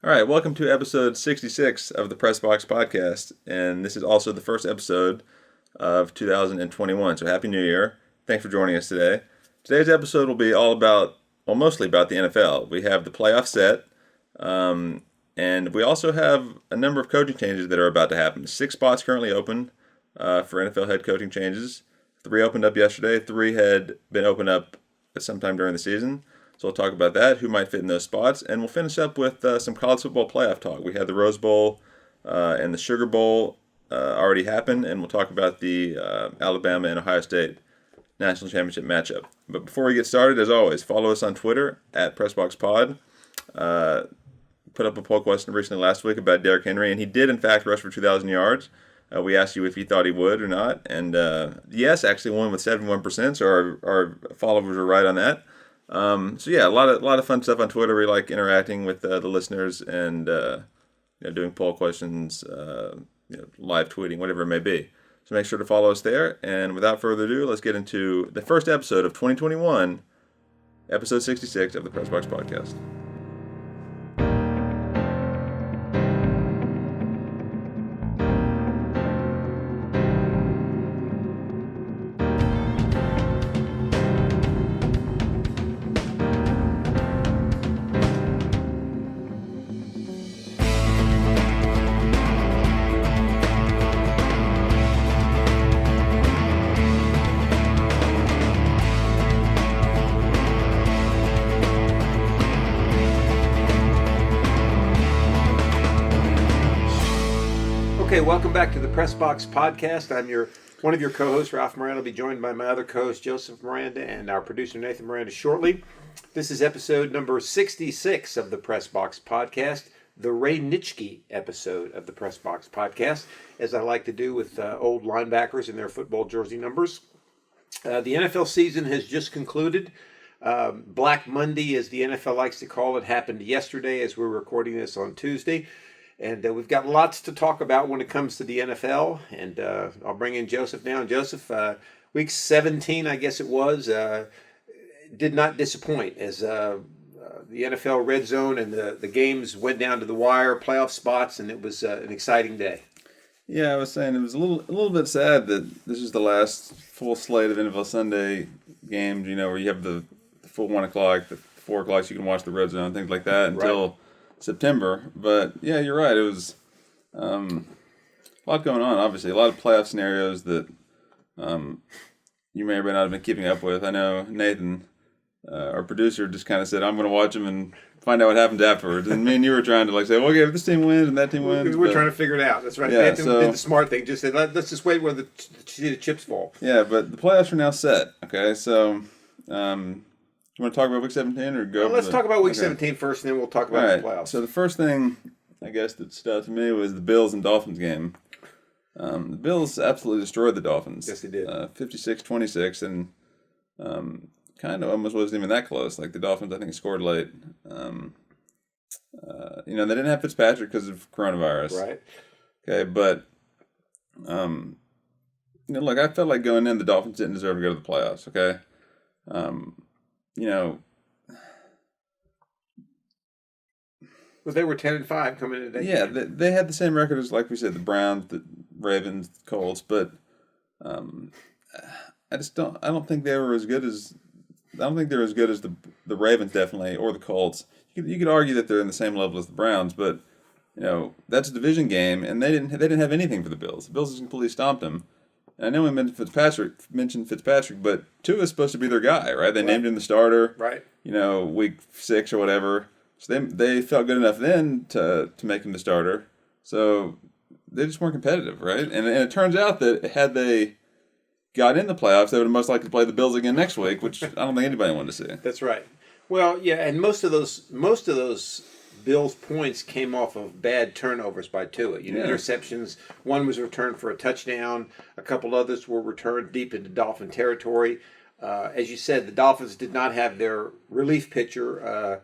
All right, welcome to episode 66 of the Press Box Podcast, and this is also the first episode of 2021. So happy New Year! Thanks for joining us today. Today's episode will be all about, well, mostly about the NFL. We have the playoff set, and we also have a number of coaching changes that are about to happen. 6 spots currently open for NFL head coaching changes. 3 opened up yesterday. 3 had been opened up at some time during the season. So we'll talk about that, who might fit in those spots, and we'll finish up with some college football playoff talk. We had the Rose Bowl and the Sugar Bowl already happen, and we'll talk about the Alabama and Ohio State National Championship matchup. But before we get started, as always, follow us on Twitter at PressBoxPod. Put up a poll question recently last week about Derrick Henry, and he did, in fact, rush for 2,000 yards. We asked you if you thought he would or not, and yes, actually won with 71%, so our followers were right on that. So yeah, a lot of fun stuff on Twitter. We like interacting with the listeners and doing poll questions, live tweeting, whatever it may be. So make sure to follow us there. And without further ado, let's get into the first episode of 2021, episode 66 of the Pressbox Podcast. Okay, welcome back to the Press Box Podcast. I'm one of your co-hosts, Ralph Miranda. I'll be joined by my other co-host, Joseph Miranda, and our producer, Nathan Miranda, shortly. This is episode number 66 of the Press Box Podcast, the Ray Nitschke episode of the Press Box Podcast, as I like to do with old linebackers and their football jersey numbers. The NFL season has just concluded. Black Monday, as the NFL likes to call it, happened yesterday as we're recording this on Tuesday. And we've got lots to talk about when it comes to the NFL. And I'll bring in Joseph now. And Joseph, week 17, I guess it was, did not disappoint as the NFL Red Zone and the games went down to the wire, playoff spots, and it was an exciting day. Yeah, I was saying it was a little bit sad that this is the last full slate of NFL Sunday games, where you have the full 1 o'clock, the 4 o'clock, so you can watch the Red Zone, things like that until... Right. September, but yeah, you're right. It was a lot going on. Obviously, a lot of playoff scenarios that you may or may not have been keeping up with. I know Nathan, our producer, just kind of said, "I'm going to watch them and find out what happens afterwards." And me and you were trying to say, "Well, okay, if this team wins and that team wins," we're trying to figure it out. That's right. Yeah, Nathan did the smart thing. Just said, "Let's just wait where the chips fall." Yeah, but the playoffs are now set. Okay, so. You want to talk about Week 17 or go? Well, let's talk about Week 17 first, and then we'll talk about the playoffs. So the first thing, I guess, that stood out to me was the Bills and Dolphins game. The Bills absolutely destroyed the Dolphins. Yes, they did. 56-26, and kind of almost wasn't even that close. Like the Dolphins, I think, scored late. They didn't have Fitzpatrick because of coronavirus. Right. Okay, but look, I felt like going in, the Dolphins didn't deserve to go to the playoffs. Okay. Well, they were 10-5 coming into that game. Yeah, they had the same record as, like we said, the Browns, the Ravens, the Colts, but I don't think they were as good as. I don't think they're as good as the Ravens, definitely, or the Colts. You could argue that they're in the same level as the Browns, but that's a division game, and they didn't have anything for the Bills. The Bills just completely stomped them. I know we mentioned Fitzpatrick, but Tua is supposed to be their guy, right? They named him the starter, right? Week 6 or whatever. So they felt good enough then to make him the starter. So they just weren't competitive, right? And it turns out that had they got in the playoffs, they would have most likely played the Bills again next week, which I don't think anybody wanted to see. That's right. Well, yeah, and most of those Bills' points came off of bad turnovers by Tua. Interceptions. One was returned for a touchdown. A couple others were returned deep into Dolphin territory. As you said, the Dolphins did not have their relief pitcher,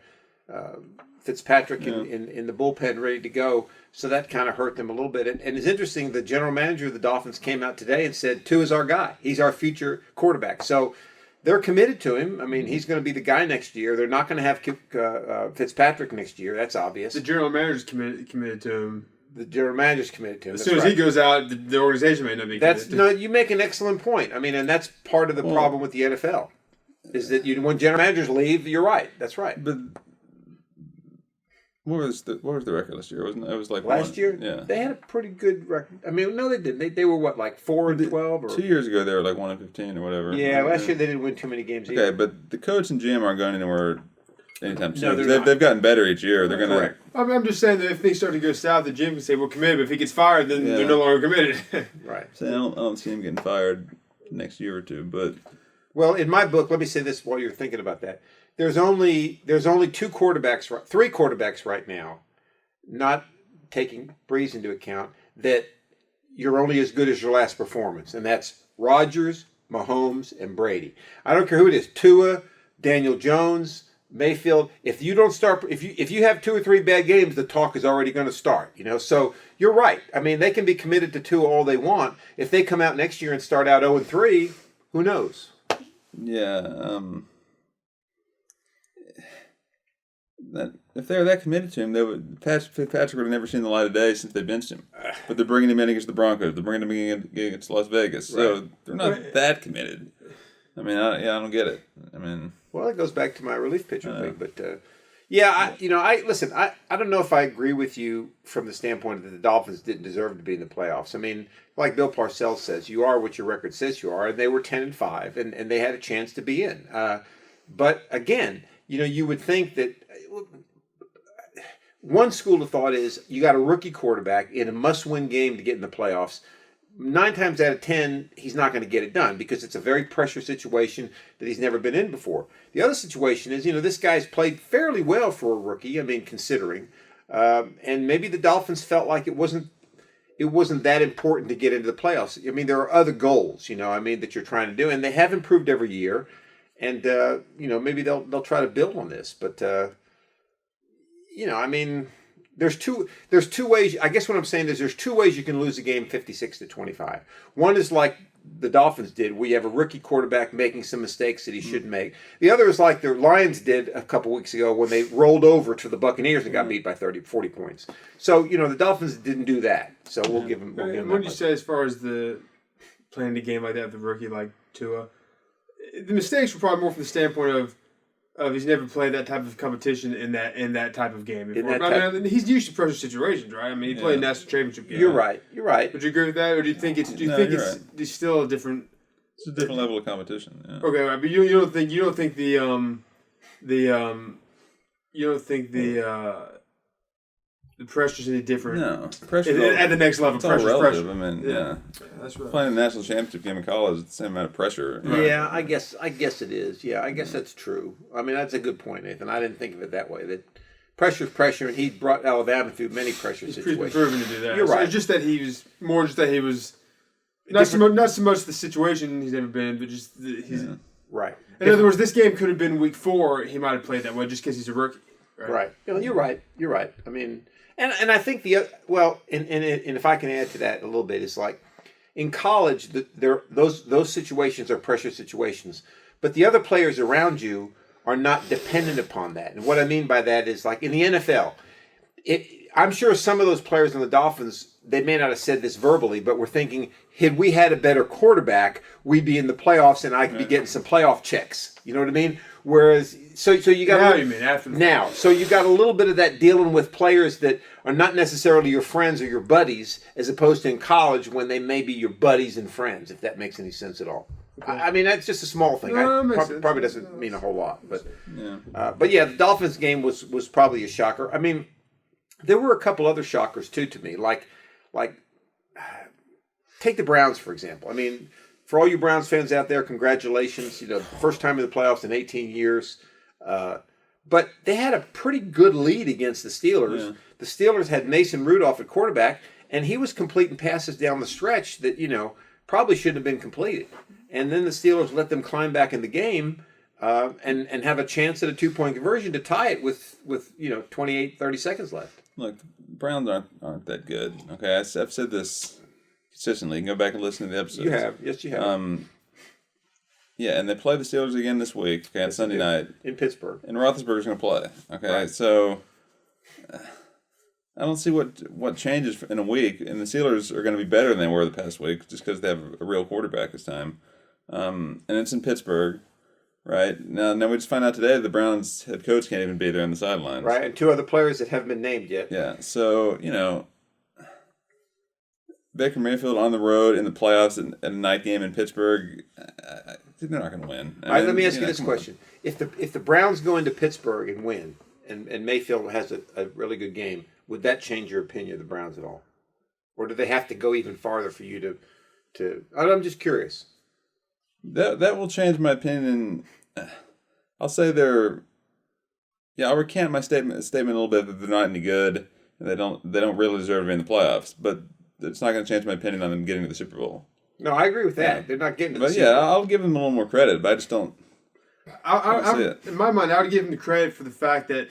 Fitzpatrick, in the bullpen ready to go. So that kind of hurt them a little bit. And it's interesting, the general manager of the Dolphins came out today and said, Tua's our guy. He's our future quarterback. So they're committed to him. I mean, he's going to be the guy next year. They're not going to have Fitzpatrick next year. That's obvious. The general manager's committed to him. The general manager's committed to him. As soon as he goes out, the organization may not be committed. No, you make an excellent point. I mean, and that's part of the problem with the NFL is that when general managers leave, you're right. That's right. But what was the record last year? Wasn't it? It was like last year? Yeah, they had a pretty good record. I mean, no, they didn't. They were what, like 4-12, or 2 years ago they were like 1-15 or whatever. Yeah, last year they didn't win too many games. Okay, either. but the coach and GM aren't going anywhere anytime soon. No, They've gotten better each year. They're gonna. Correct. I'm just saying that if things start to go south, the GM can say, "We're committed." But if he gets fired, then they're no longer committed. Right. So I don't see him getting fired next year or two. But well, in my book, let me say this while you're thinking about that. There's only three quarterbacks right now, not taking Breeze into account, that you're only as good as your last performance, and that's Rodgers, Mahomes, and Brady. I don't care who it is, Tua, Daniel Jones, Mayfield. If you don't start, if you have 2 or 3 bad games, the talk is already going to start. So you're right. I mean, they can be committed to Tua all they want. If they come out next year and start out 0-3, who knows? yeah, if they were that committed to him, Fitzpatrick would have never seen the light of day since they benched him. But they're bringing him in against the Broncos. They're bringing him in against Las Vegas. So Right. they're not that committed. I mean, I don't get it. I mean, well, it goes back to my relief pitcher thing, but listen. I don't know if I agree with you from the standpoint that the Dolphins didn't deserve to be in the playoffs. I mean, like Bill Parcells says, you are what your record says you are, and they were 10-5, and they had a chance to be in. But again, you would think that one school of thought is you got a rookie quarterback in a must-win game to get in the playoffs. 9 times out of 10, he's not going to get it done because it's a very pressure situation that he's never been in before. The other situation is, this guy's played fairly well for a rookie. I mean, considering, and maybe the Dolphins felt like it wasn't that important to get into the playoffs. I mean, there are other goals, that you're trying to do, and they have improved every year. And maybe they'll try to build on this, but I mean, there's two ways. I guess what I'm saying is there's 2 ways you can lose a game 56-25. One is like the Dolphins did, where you have a rookie quarterback making some mistakes that he shouldn't make. The other is like the Lions did a couple weeks ago when they rolled over to the Buccaneers and got beat by 40 points. So the Dolphins didn't do that. So we'll give them. What do you say as far as the playing the game like that, the rookie like Tua? The mistakes were probably more from the standpoint of he's never played that type of competition in that type of game before. I mean, he's used to pressure situations, right? I mean, he played national championship game. You're right. Would you agree with that, or do you think it's still a different? It's a different level of competition. Yeah. Okay, right, but you don't think the pressure's any different? No, pressure at the next level. It's all relative. I mean, yeah, that's right. Playing a national championship game in college is the same amount of pressure. Yeah, I guess it is. Yeah, I guess that's true. I mean, that's a good point, Nathan. I didn't think of it that way. That pressure's pressure, and he brought Alabama through many pressure situations. Proven to do that. You're right. It's just that he was not so much the situation he's ever been, but just he's right. In other words, this game could have been week 4. He might have played that way just because he's a rookie. Right. You're right. I mean. And I think and if I can add to that a little bit, it's like in college, those situations are pressure situations, but the other players around you are not dependent upon that. And what I mean by that is like in the NFL, I'm sure some of those players on the Dolphins, they may not have said this verbally, but we're thinking, had we had a better quarterback, we'd be in the playoffs and I could be getting some playoff checks. You know what I mean? Whereas, so you got so you got a little bit of that dealing with players that are not necessarily your friends or your buddies, as opposed to in college when they may be your buddies and friends. If that makes any sense at all. Okay. I mean, that's just a small thing. Probably doesn't mean a whole lot, but the Dolphins game was probably a shocker. I mean, there were a couple other shockers too to me, like take the Browns for example. I mean. For all you Browns fans out there, congratulations. First time in the playoffs in 18 years. But they had a pretty good lead against the Steelers. Yeah. The Steelers had Mason Rudolph at quarterback, and he was completing passes down the stretch that, probably shouldn't have been completed. And then the Steelers let them climb back in the game and have a chance at a 2-point conversion to tie it with 28, 30 seconds left. Look, the Browns aren't that good. Okay, I've said this consistently. You can go back and listen to the episodes. You have. Yes, you have. Yeah, and they play the Steelers again this week, on Sunday night. In Pittsburgh. And Roethlisberger's going to play. Okay, right. So I don't see what changes in a week. And the Steelers are going to be better than they were the past week just because they have a real quarterback this time. And it's in Pittsburgh, right? Now we just find out today the Browns head coach can't even be there on the sidelines. Right, and 2 other players that haven't been named yet. Yeah, so, Baker Mayfield on the road in the playoffs at a night game in Pittsburgh, they're not going to win. All right, let me ask you this question. If the Browns go into Pittsburgh and win, and Mayfield has a really good game, would that change your opinion of the Browns at all? Or do they have to go even farther for you to I'm just curious. That will change my opinion. I'll say I'll recant my statement a little bit that they're not any good and they don't really deserve to be in the playoffs, but it's not going to change my opinion on them getting to the Super Bowl. No, I agree with that. Yeah. They're not getting to the But Super Bowl. I'll give them a little more credit, but I just don't. In my mind, I would give them the credit for the fact that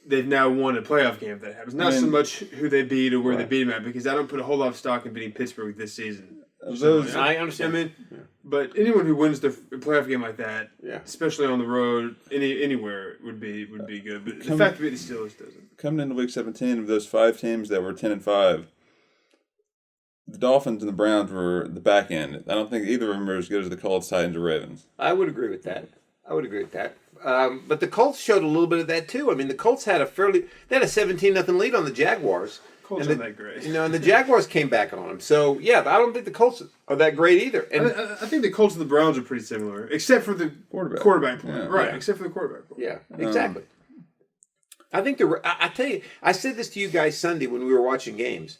they've now won a playoff game if that happens. Not so much who they beat or where they beat them at, because I don't put a whole lot of stock in beating Pittsburgh this season. I understand. But anyone who wins the playoff game like that, Yeah. especially on the road, anywhere would be good. But the fact that the Steelers doesn't. Coming into Week 17, of those 5 teams that were 10-5, the Dolphins and the Browns were the back end. I don't think either of them are as good as the Colts, Titans, or Ravens. I would agree with that. But the Colts showed a little bit of that too. I mean, the Colts had a 17-0 lead on the Jaguars. Colts aren't that great. And the Jaguars came back on them. So, yeah, I don't think the Colts are that great either. And I think the Colts and the Browns are pretty similar, except for the quarterback play. Yeah. Right, Yeah. except for the quarterback play. yeah, exactly. I think I tell you, I said this to you guys Sunday when we were watching games.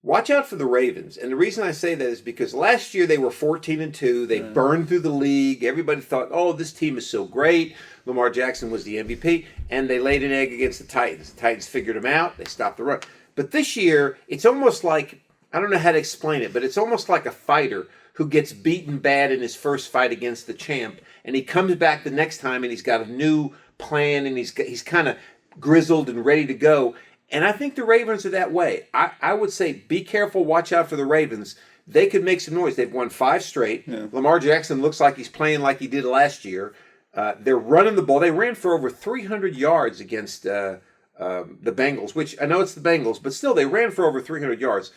Watch out for the Ravens. And the reason I say that is because last year they were 14-2. They burned through the league. Everybody thought, oh, this team is so great. Lamar Jackson was the MVP. And they laid an egg against the Titans. The Titans figured them out. They stopped the run. But this year, it's almost like, I don't know how to explain it, but it's almost like a fighter who gets beaten bad in his first fight against the champ. And he comes back the next time and he's got a new plan and he's kind of grizzled and ready to go. And I think the Ravens are that way. I would say be careful, watch out for the Ravens. They could make some noise. They've won 5 straight. Yeah. Lamar Jackson looks like he's playing like he did last year. They're running the ball. They ran for over 300 yards against the Bengals, which I know it's the Bengals, but still they ran for over 300 yards.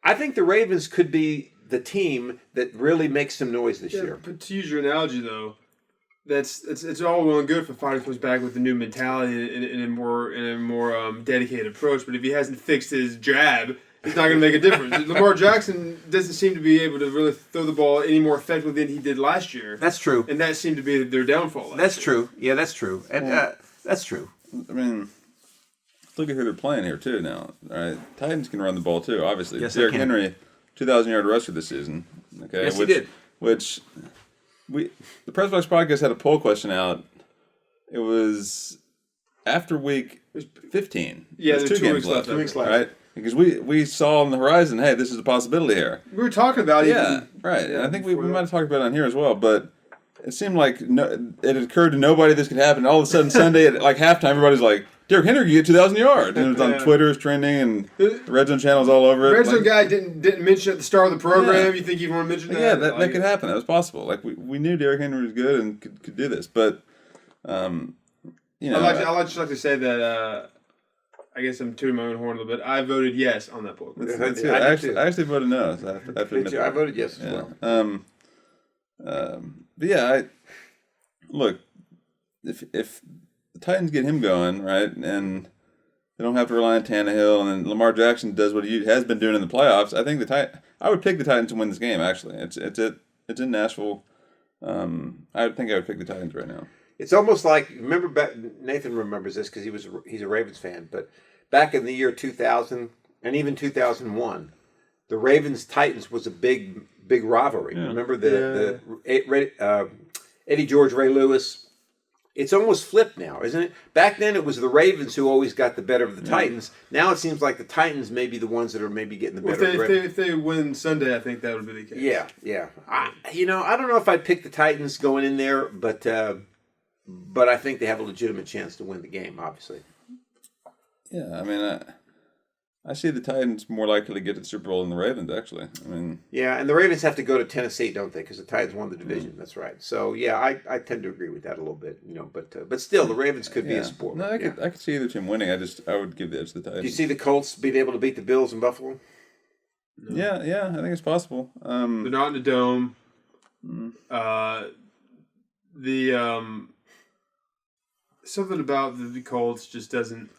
I think the Ravens could be the team that really makes some noise this year. But to use your analogy, though, it's all well and good if a fighter comes back with a new mentality and a more dedicated approach. But if he hasn't fixed his jab, it's not going to make a difference. Lamar Jackson doesn't seem to be able to really throw the ball any more effectively than he did last year. That's true, and that seemed to be their downfall. That's true. Yeah, that's true, and that's true. I mean, look at who they're playing here too now. All right, Titans can run the ball too. Obviously, yes, Derrick Henry, 2,000-yard rusher this season. Okay, yes, he did. The Press Box Podcast had a poll question out. It was after week 15. Yeah, there's 2 games left. 2 weeks left. Right? Because we saw on the horizon, hey, this is a possibility here. We were talking about it. Yeah, right. And I think we might have talked about it on here as well, but it seemed like it occurred to nobody this could happen. All of a sudden, Sunday at like halftime, everybody's like, Derrick Henry could get 2,000 yards. And it was on Twitter, it's trending, and the Red Zone channel's all over it. Red Zone guy didn't mention at the start of the program. Yeah. You think you'd want to mention that? Yeah, that could happen. That was possible. Like we knew Derrick Henry was good and could do this, but I'd just like to say that I guess I'm tooting my own horn a little bit. I voted yes on that poll. That's good. I actually voted no. So I have to admit I voted yes as well. But yeah, look, if the Titans get him going, right, and they don't have to rely on Tannehill, and then Lamar Jackson does what he has been doing in the playoffs, I think I would pick the Titans to win this game. Actually, it's in Nashville. I think I would pick the Titans right now. It's almost like, remember back, Nathan remembers this because he's a Ravens fan, but back in the year 2000 and even 2001, the Ravens-Titans was a big rivalry. Yeah. Remember Eddie George, Ray Lewis? It's almost flipped now, isn't it? Back then it was the Ravens who always got the better of the Titans. Now it seems like the Titans may be the ones that are maybe getting the better of the Ravens. If they win Sunday, I think that would be the case. Yeah. I don't know if I'd pick the Titans going in there, but I think they have a legitimate chance to win the game, obviously. Yeah, I mean, I see the Titans more likely to get to the Super Bowl than the Ravens, actually. I mean, yeah, and the Ravens have to go to Tennessee, don't they? Because the Titans won the division. That's right. So yeah, I tend to agree with that a little bit. But still, the Ravens could be a sport. No, I could see either team winning. I would give the edge to the Titans. Do you see the Colts being able to beat the Bills in Buffalo? No. Yeah, I think it's possible. They're not in the dome. Something about the Colts just doesn't.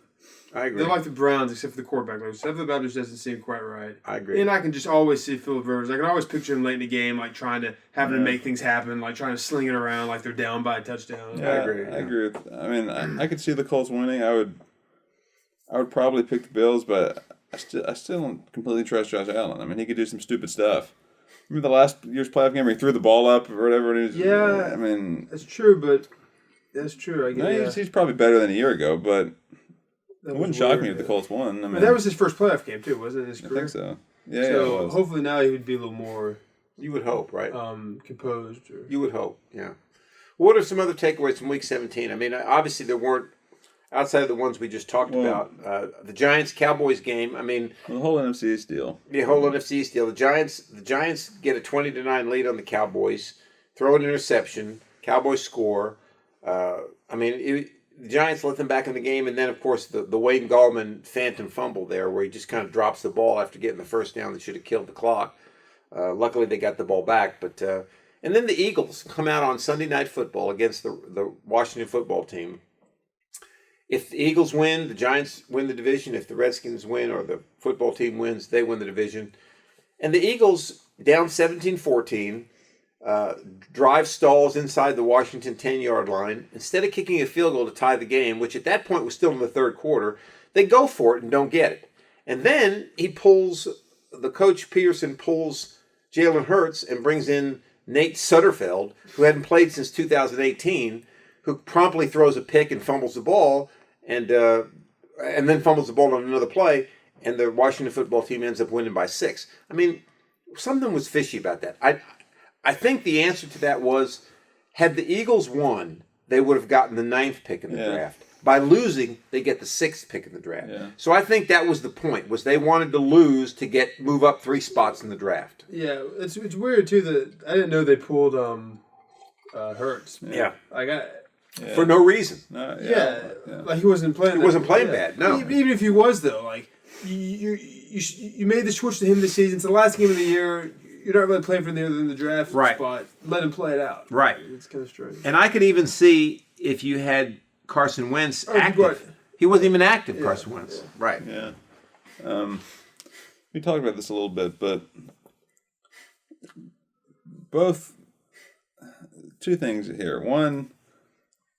I agree. They're like the Browns, except for the quarterback. Like, something about it just doesn't seem quite right. I agree. And I can just always see Philip Rivers. I can always picture him late in the game, like having to make things happen, like trying to sling it around, like they're down by a touchdown. Yeah, I agree. I agree with. I mean, I could see the Colts winning. I would probably pick the Bills, but I still don't completely trust Josh Allen. I mean, he could do some stupid stuff. Remember the last year's playoff game where he threw the ball up or whatever it is? Yeah, I mean, that's true, but that's true. I guess he's probably better than a year ago, but it wouldn't shock me if the Colts won. I mean, that was his first playoff game too, wasn't it? His career? I think so. Yeah, so hopefully now he would be a little more. You would hope, right? Composed. You would hope, yeah. What are some other takeaways from Week 17? I mean, obviously there weren't, outside of the ones we just talked about, the Giants-Cowboys game. I mean, the whole NFC East deal. The whole NFC East deal. The Giants get a 20-9 lead on the Cowboys, throw an interception, Cowboys score. The Giants let them back in the game, and then, of course, the Wayne Gallman phantom fumble there where he just kind of drops the ball after getting the first down that should have killed the clock. Luckily, they got the ball back. And then the Eagles come out on Sunday Night Football against the Washington football team. If the Eagles win, the Giants win the division. If the Redskins win or the football team wins, they win the division. And the Eagles, down 17-14, drive stalls inside the Washington 10-yard line. Instead of kicking a field goal to tie the game, which at that point was still in the third quarter, they go for it and don't get it. And then the coach Peterson pulls Jalen Hurts and brings in Nate Sutterfield, who hadn't played since 2018, who promptly throws a pick and fumbles the ball, and then fumbles the ball on another play, and the Washington football team ends up winning by 6. I mean, something was fishy about that. I think the answer to that was, had the Eagles won, they would have gotten the 9th pick in the draft. By losing, they get the 6th pick in the draft. Yeah. So I think that was the point, was they wanted to lose to move up 3 spots in the draft. Yeah, it's weird, too, that I didn't know they pulled Hurts. Yeah. Yeah. For no reason. Like he wasn't playing. He wasn't playing bad. No, even if he was though, like you made the switch to him this season. It's the last game of the year. You're not really playing for anything other than the draft spot. Let him play it out. Right. It's kind of strange. And I could even see if you had Carson Wentz active. He wasn't even active. Carson Wentz. Yeah. Right. Yeah. We talked about this a little bit, but both two things here. One.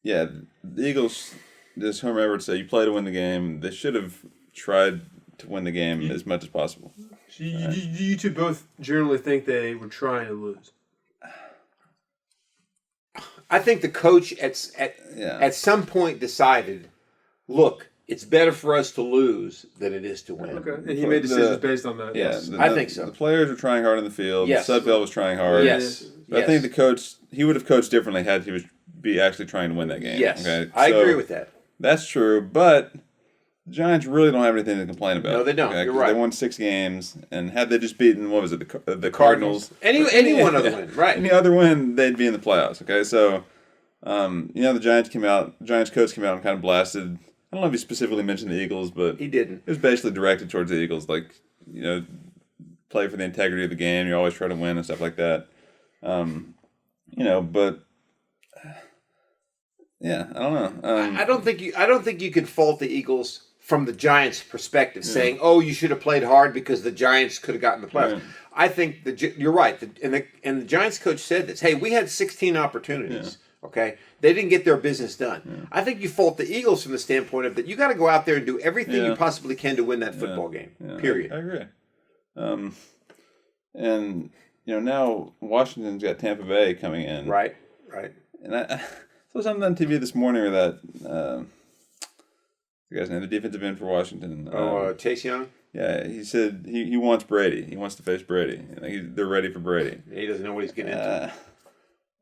Yeah, the Eagles, as Homer Everett said, you play to win the game. They should have tried to win the game as much as possible. So you two both generally think they were trying to lose? I think the coach at some point decided, look, it's better for us to lose than it is to win. Okay, and he made decisions based on that. Yes, I think so. The players were trying hard in the field. Yes. Sudfeld was trying hard. Yes. But I think the coach, he would have coached differently had he be actually trying to win that game. Yes, okay? I agree with that. That's true, but the Giants really don't have anything to complain about. No, they don't. Okay? You're right. They won 6 games, and had they just beaten, what was it, the Cardinals? Any one other win, right? Any other win, they'd be in the playoffs. Okay, so the Giants coach came out and kind of blasted. I don't know if he specifically mentioned the Eagles, but he didn't. It was basically directed towards the Eagles, like play for the integrity of the game. You always try to win and stuff like that. But. Yeah, I don't know. I don't think you can fault the Eagles from the Giants' perspective, saying, "Oh, you should have played hard because the Giants could have gotten the playoffs." Right. I think you're right, and the Giants coach said this. Hey, we had 16 opportunities. Yeah. Okay, they didn't get their business done. Yeah. I think you fault the Eagles from the standpoint of that you got to go out there and do everything you possibly can to win that football game. Yeah. Period. I agree. And now Washington's got Tampa Bay coming in. Right. And I saw something on TV this morning where that the guy's name, the defensive end for Washington. Chase Young? Yeah, he said he wants Brady. He wants to face Brady. They're ready for Brady. He doesn't know what he's getting into.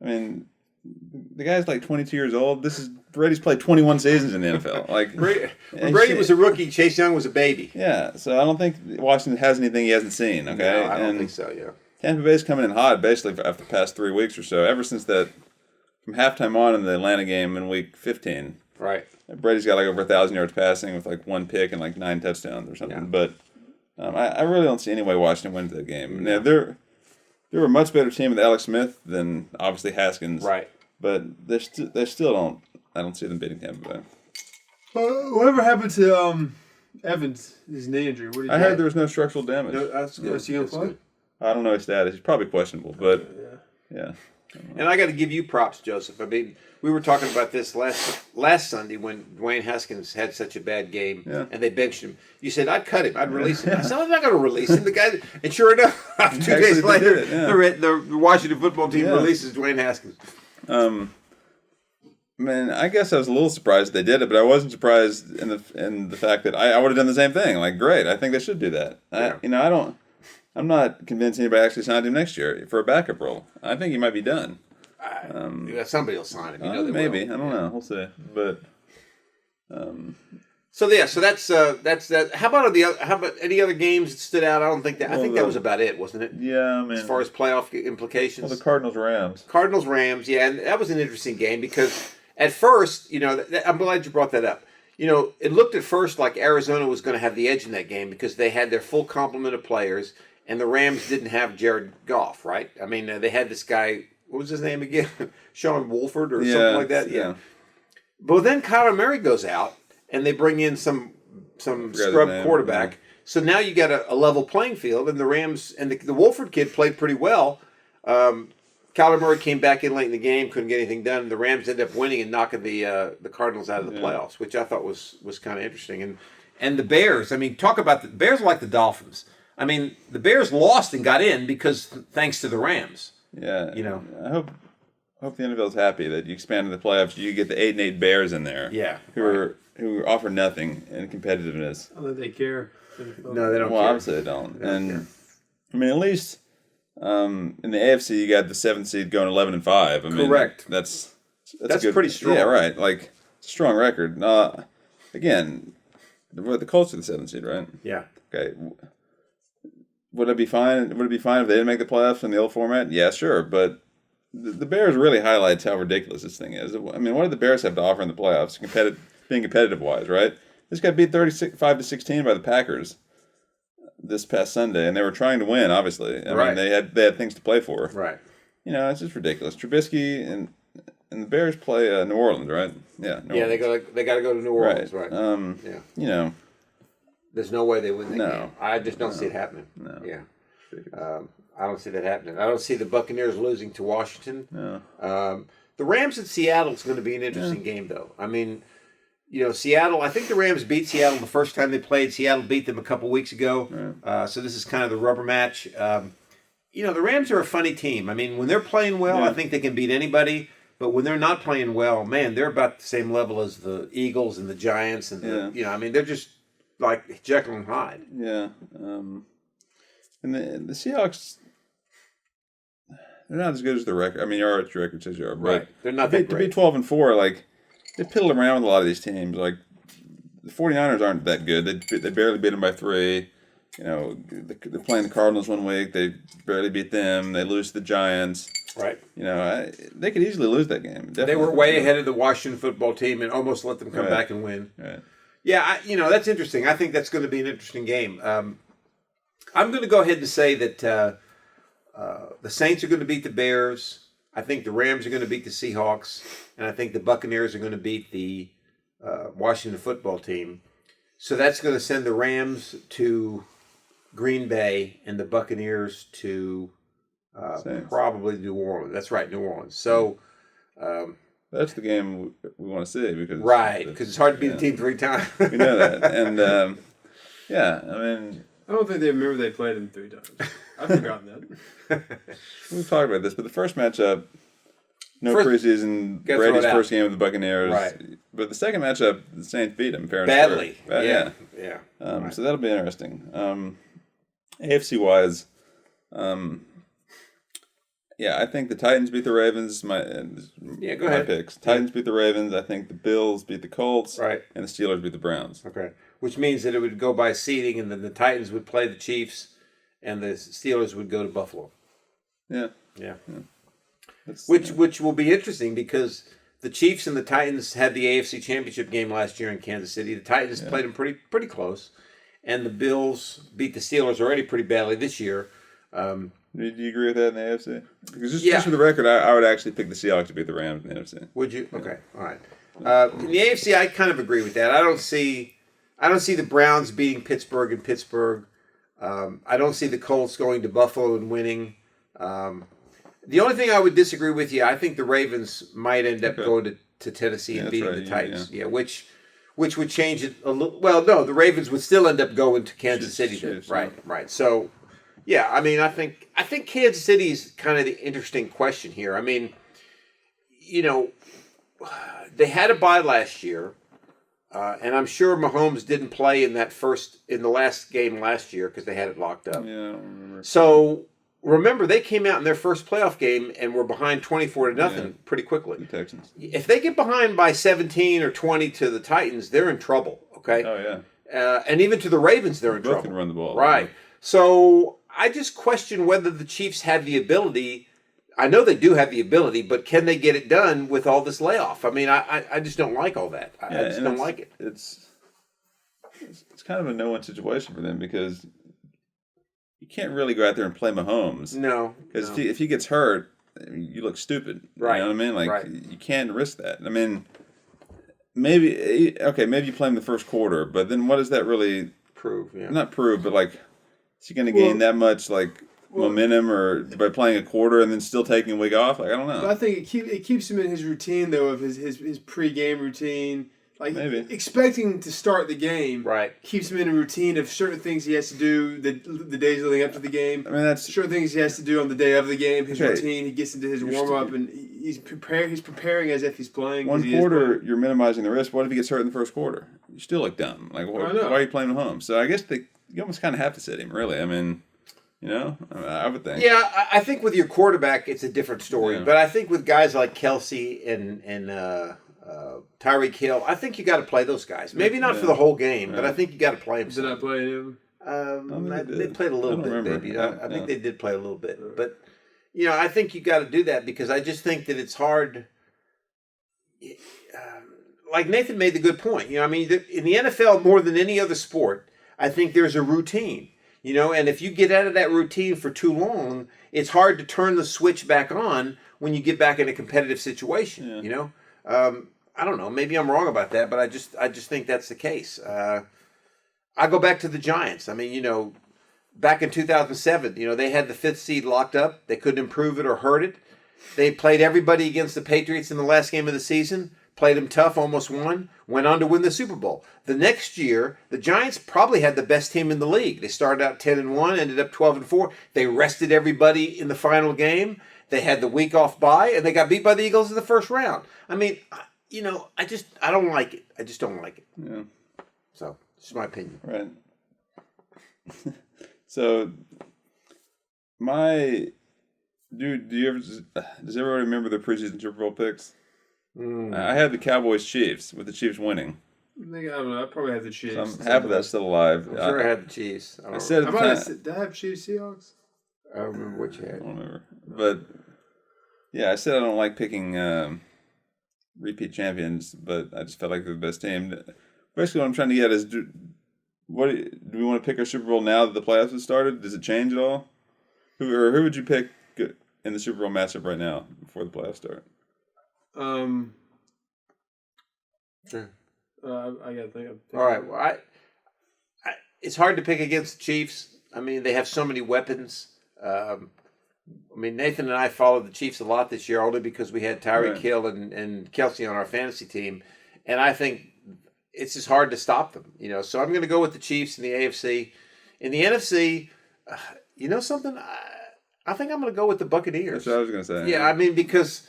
I mean, the guy's like 22 years old. Brady's played 21 seasons in the NFL. Like when Brady was a rookie, Chase Young was a baby. Yeah, so I don't think Washington has anything he hasn't seen. Okay, No, I don't think so. Yeah, Tampa Bay's coming in hot basically after the past 3 weeks or so. Ever since from halftime on in the Atlanta game in Week 15. Right. Brady's got like over 1,000 yards passing with like 1 pick and like 9 touchdowns or something. Yeah. But I really don't see any way Washington wins that game. Now, they're a much better team with Alex Smith than obviously Haskins. Right. But they still don't. I don't see them beating Tampa Bay. Whatever happened to Evans? His knee injury. What I heard there was no structural damage. No, that's good. Is he gonna play? I don't know his status. He's probably questionable, but yeah. And I got to give you props, Joseph. I mean, we were talking about this last Sunday when Dwayne Haskins had such a bad game and they benched him. You said, I'd cut him. I'd release him. I said, I'm not going to release him. The guy, and sure enough, 2 days later, the Washington football team releases Dwayne Haskins. Man, I guess I was a little surprised they did it, but I wasn't surprised in the fact that I would have done the same thing. Like, great, I think they should do that. Yeah. I'm not convinced anybody actually signed him next year for a backup role. I think he might be done. Somebody will sign him. Maybe. I don't know. We'll see. But so that's that. How about any other games that stood out? I don't think that. I think that was about it, wasn't it? Yeah, man. As far as playoff implications. Well, the Cardinals-Rams. Cardinals-Rams, yeah, and that was an interesting game because at first, I'm glad you brought that up. It looked at first like Arizona was going to have the edge in that game because they had their full complement of players. And the Rams didn't have Jared Goff, right? I mean, they had this guy, what was his name again? Sean Wolford or something like that? Yeah. But then Kyler Murray goes out, and they bring in some scrub quarterback. Yeah. So now you got a level playing field, and the Rams, and the Wolford kid played pretty well. Kyler Murray came back in late in the game, couldn't get anything done. The Rams ended up winning and knocking the Cardinals out of the playoffs, which I thought was kind of interesting. And the Bears, I mean, talk about the Bears are like the Dolphins. I mean, the Bears lost and got in because thanks to the Rams. Yeah, I hope the NFL's happy that you expanded the playoffs. You get the 8-8 Bears in there. Yeah, who offer nothing in competitiveness. I don't think they care. No, they don't. Well, obviously they don't. I mean, at least in the AFC, you got the 7th seed going 11-5. I mean, correct. That's good, pretty strong. Yeah, right. Like it's a strong record. Again, the Colts are the 7th seed, right? Yeah. Okay. Would it be fine? Would it be fine if they didn't make the playoffs in the old format? Yeah, sure. But the Bears really highlights how ridiculous this thing is. I mean, what did the Bears have to offer in the playoffs, being competitive wise, right? This got beat 35-16 by the Packers this past Sunday, and they were trying to win. Obviously, I mean, they had things to play for. Right. It's just ridiculous. Trubisky and the Bears play New Orleans, right? Yeah. They got to go to New Orleans, right? Yeah. There's no way they win that game. I just don't see it happening. No. Yeah. I don't see that happening. I don't see the Buccaneers losing to Washington. No. The Rams at Seattle is going to be an interesting game, though. I mean, Seattle, I think the Rams beat Seattle the first time they played. Seattle beat them a couple weeks ago. Right. So this is kind of the rubber match. The Rams are a funny team. I mean, when they're playing well, I think they can beat anybody. But when they're not playing well, man, they're about the same level as the Eagles and the Giants. And, I mean, they're just like Jekyll and Hyde. Yeah. And the Seahawks, they're not as good as the record. I mean, your record says you are. But right. They're not that great. To be 12-4, like, they piddle around with a lot of these teams. Like, the 49ers aren't that good. They barely beat them by 3. They're playing the Cardinals one week. They barely beat them. They lose to the Giants. Right. They could easily lose that game. Definitely. They were way ahead of the Washington football team and almost let them come back and win. Right. Yeah, that's interesting. I think that's going to be an interesting game. I'm going to go ahead and say that the Saints are going to beat the Bears. I think the Rams are going to beat the Seahawks. And I think the Buccaneers are going to beat the Washington football team. So that's going to send the Rams to Green Bay and the Buccaneers to probably New Orleans. That's right, New Orleans. So that's the game we want to see because it's hard to beat a team 3 times. We know that, and I mean, I don't think they remember they played them 3 times. I've forgotten that. We've talked about this, but the first matchup, preseason, Brady's first game with the Buccaneers, right? But the second matchup, the Saints beat them fair and badly. Yeah. Right. So that'll be interesting. AFC wise, Yeah, I think the Titans beat the Ravens. Go My ahead. picks. Titans beat the Ravens. I think the Bills beat the Colts. Right. And the Steelers beat the Browns. Okay. Which means that it would go by seeding, and then the Titans would play the Chiefs, and the Steelers would go to Buffalo. Yeah. Yeah. That's, Which will be interesting because the Chiefs and the Titans had the AFC Championship game last year in Kansas City. The Titans played them pretty close, and the Bills beat the Steelers already pretty badly this year. Do you agree with that in the AFC? Because just for the record, I would actually pick the Seahawks to beat the Rams in the NFC. Would you? Okay, all right. In the AFC, I kind of agree with that. I don't see the Browns beating Pittsburgh in Pittsburgh. I don't see the Colts going to Buffalo and winning. The only thing I would disagree with you, I think the Ravens might end up going to Tennessee and beating the Titans. Yeah, which would change it a little. Well, no, the Ravens would still end up going to Kansas City. Right. So, yeah, I mean, I think Kansas City is kind of the interesting question here. I mean, they had a bye last year, and I'm sure Mahomes didn't play in the last game last year because they had it locked up. Yeah, I don't remember. So remember, they came out in their first playoff game and were behind 24-0 pretty quickly. The Texans. If they get behind by 17 or 20 to the Titans, they're in trouble. Okay. Oh yeah. And even to the Ravens, they're in trouble. Both can run the ball. Right. So I just question whether the Chiefs have the ability. I know they do have the ability, but can they get it done with all this layoff? I mean, I just don't like all that. I just don't like it. It's kind of a no-win situation for them because you can't really go out there and play Mahomes. No. Because if he gets hurt, you look stupid. Right. You know what I mean? Like, you can't risk that. I mean, maybe you play him the first quarter, but then what does that really prove? Yeah. Not prove, but, like, is he going to gain that much, like, momentum or by playing a quarter and then still taking a week off? Like, I don't know. But I think it keeps him in his routine, though, of his pre-game routine. Like, maybe expecting to start the game keeps him in a routine of certain things he has to do the days leading up to the game. I mean, that's certain things he has to do on the day of the game. His routine, he gets into his warm-up, and he's preparing as if he's playing. One quarter, you're minimizing the risk. What if he gets hurt in the first quarter? You still look dumb. Like, why are you playing Mahomes? So I guess you almost kind of have to sit him, really. I mean, I would think. Yeah, I think with your quarterback, it's a different story. Yeah. But I think with guys like Kelsey and Tyreek Hill, I think you got to play those guys. Maybe not for the whole game, but I think you got to play them. Did I play him? They played a little bit, maybe. I think they did play a little bit. But, I think you got to do that because I just think that it's hard. Like Nathan made the good point. In the NFL, more than any other sport, I think there's a routine. And if you get out of that routine for too long, it's hard to turn the switch back on when you get back in a competitive situation. Yeah. I don't know. Maybe I'm wrong about that, but I just think that's the case. I go back to the Giants. I mean, back in 2007, they had the 5th seed locked up. They couldn't improve it or hurt it. They played everybody against the Patriots in the last game of the season. Played them tough, almost won, went on to win the Super Bowl. The next year, the Giants probably had the best team in the league. They started out 10-1, ended up 12-4. They rested everybody in the final game. They had the week off bye, and they got beat by the Eagles in the first round. I mean, I don't like it. I just don't like it. Yeah. So, it's my opinion. Right. So, does everybody remember the preseason Super Bowl picks? I had the Cowboys Chiefs with the Chiefs winning. I don't know. I probably have the Chiefs. So half of that's still alive. I'm sure I had the Chiefs. I said at the time. Did I have Chiefs Seahawks? I don't remember what you had. I don't remember. But, yeah, I said I don't like picking repeat champions, but I just felt like they're the best team. Basically, what I'm trying to get is, do we want to pick our Super Bowl now that the playoffs have started? Does it change at all? Who would you pick in the Super Bowl matchup right now before the playoffs start? Sure. I gotta think. All right. Well, it's hard to pick against the Chiefs. I mean, they have so many weapons. Nathan and I followed the Chiefs a lot this year only because we had Tyreek Hill and Kelsey on our fantasy team, and I think it's just hard to stop them. So I'm going to go with the Chiefs in the AFC. In the NFC, something? I think I'm going to go with the Buccaneers. That's what I was going to say. Yeah, because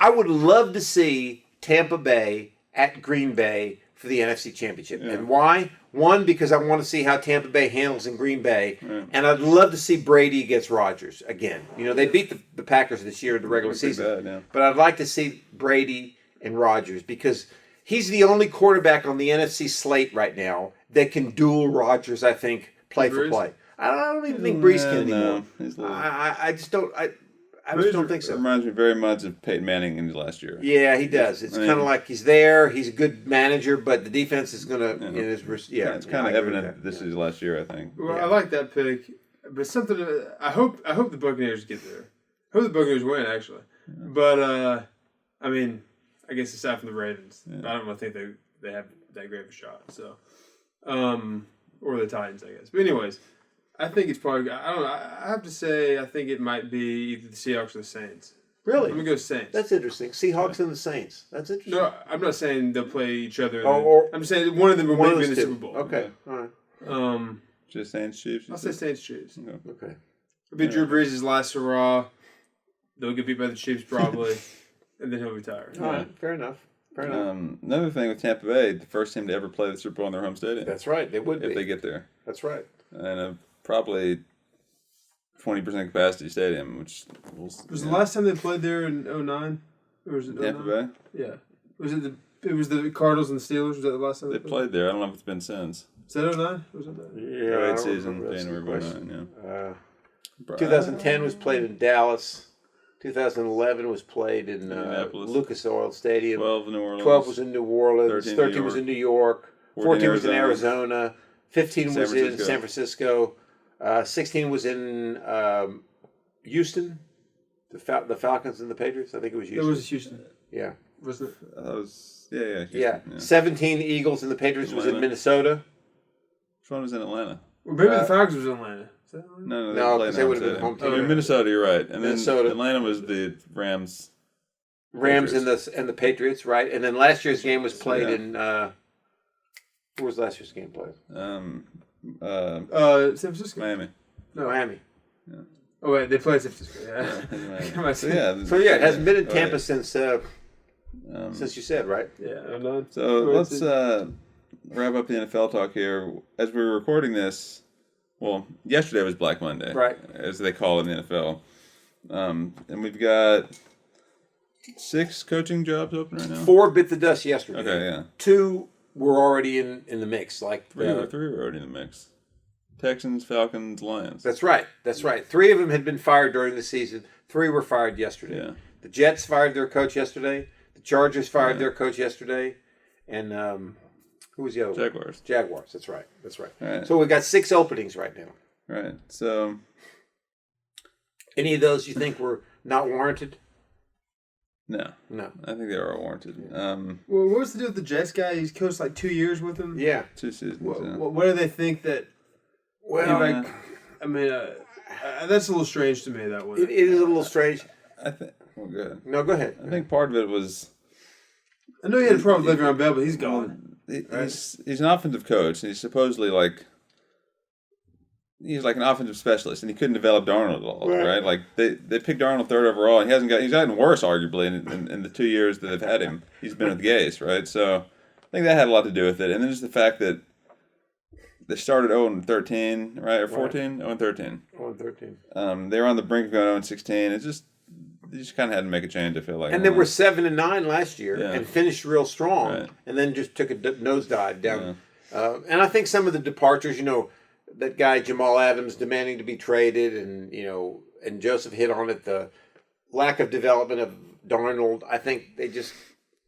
I would love to see Tampa Bay at Green Bay for the NFC Championship. Yeah. And why? One, because I want to see how Tampa Bay handles in Green Bay, and I'd love to see Brady against Rodgers again. They beat the Packers this year in the regular season, bad, yeah. but I'd like to see Brady and Rodgers because he's the only quarterback on the NFC slate right now that can duel Rodgers, I think, play for play. I don't even think Brees can anymore. No, I just don't. I just don't think so. Reminds me very much of Peyton Manning in his last year. Yeah, he does. It's kind of like he's there. He's a good manager, but the defense is going to. It's kind of evident that this is his last year, I think. Well, I like that pick, but something. I hope the Buccaneers get there. I hope the Buccaneers win, actually. But I mean, I guess aside from the Ravens, I don't really think they have that great of a shot. So, or the Titans, I guess. But anyways. I think it's probably. I don't know. I have to say, I think it might be either the Seahawks or the Saints. Really? I'm gonna go Saints. That's interesting. Seahawks and the Saints. That's interesting. No, I'm not saying they'll play each other. I'm saying one of them will maybe in the Super Bowl. Okay. All right. Just Saints Chiefs. I'll say Saints Chiefs. Okay. It'll be Drew Brees' last hurrah. They'll get beat by the Chiefs probably, and then he'll retire. All right. Fair enough. Another thing with Tampa Bay, the first team to ever play the Super Bowl in their home stadium. That's right. They would if be. they get there. That's right. And probably 20% capacity stadium, which was the last time they played there in 2009? Or was it Tampa Bay? Yeah. It was the Cardinals and the Steelers? Was that the last time they played there? I don't know if it's been since. Is that 2009? Was it that? Yeah. 08 season, January 2009, yeah. 2010 was played in Dallas. 2011 was played in Lucas Oil Stadium. 12 in New Orleans. 12 was in New Orleans. 13 was in New York. 14 was in Arizona. 15 was in San Francisco. 16 was in Houston. The Falcons and the Patriots. I think it was Houston. It was Houston. Yeah. Was it? Houston, yeah. 17 Eagles and the Patriots was in Minnesota. Which one was in Atlanta? Well, maybe the Falcons was in Atlanta. No, because they would have been home team. Minnesota, you're right. And Minnesota. then Atlanta was the Rams. Rams and the Patriots, right? And then last year's game was played in. Where was last year's game played? San Francisco. Miami. No, Miami. Yeah. Oh wait, they played San Francisco. Yeah. So it hasn't been in Tampa since you said, right? Yeah. So let's wrap up the NFL talk here. As we were recording this, well, yesterday was Black Monday, right? As they call it in the NFL, and we've got 6 coaching jobs open right now. 4 bit the dust yesterday. Okay, yeah. 2 were already in the mix. Like 3 were already in the mix. Texans, Falcons, Lions. That's right. 3 of them had been fired during the season. 3 were fired yesterday. Yeah. The Jets fired their coach yesterday. The Chargers fired their coach yesterday. And who was the other one? Jaguars. That's right. Right. So we've got 6 openings right now. Right. So any of those you think were not warranted? No. I think they are all warranted. Well, what was the deal with the Jets guy? He's coached like 2 years with them. Yeah. 2 seasons. What do they think that? Well, I mean, that's a little strange to me. That one. It is a little strange. I think. Well, good. No, go ahead. I think part of it was. I know he had a problem with Le'Veon Bell, but he's gone. He's an offensive coach, and he's supposedly he's like an offensive specialist, and he couldn't develop Darnold at all, right? Like they picked Darnold 3rd overall, and he's gotten worse arguably in the 2 years that they've had him. He's been with the Gays, right? So I think that had a lot to do with it, and then just the fact that they started 0-13, right, or 14, 0-13. 0-13. They were on the brink of going 0-16. It just. They just kind of had to make a change, I feel like. And they were 7-9 last year and finished real strong, right. And then just took a nosedive down. Yeah. And I think some of the departures, that guy Jamal Adams demanding to be traded, and Joseph hit on it, the lack of development of Darnold. I think they just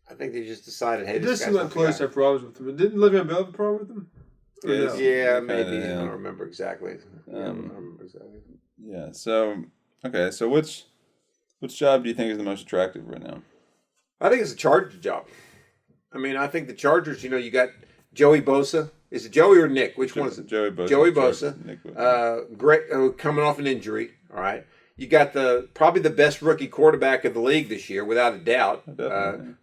decided, hey, this guy's not the guy. Close have problems with him. Didn't Le'Veon Bell have a problem with them? Yeah, maybe. I don't remember exactly. Yeah. So okay. So which job do you think is the most attractive right now? I think it's the Chargers job. I mean, I think the Chargers, you got Joey Bosa. Is it Joey or Nick? Which one is it? Joey Bosa. Joey Bosa. Great, coming off an injury. All right. You got probably the best rookie quarterback of the league this year, without a doubt.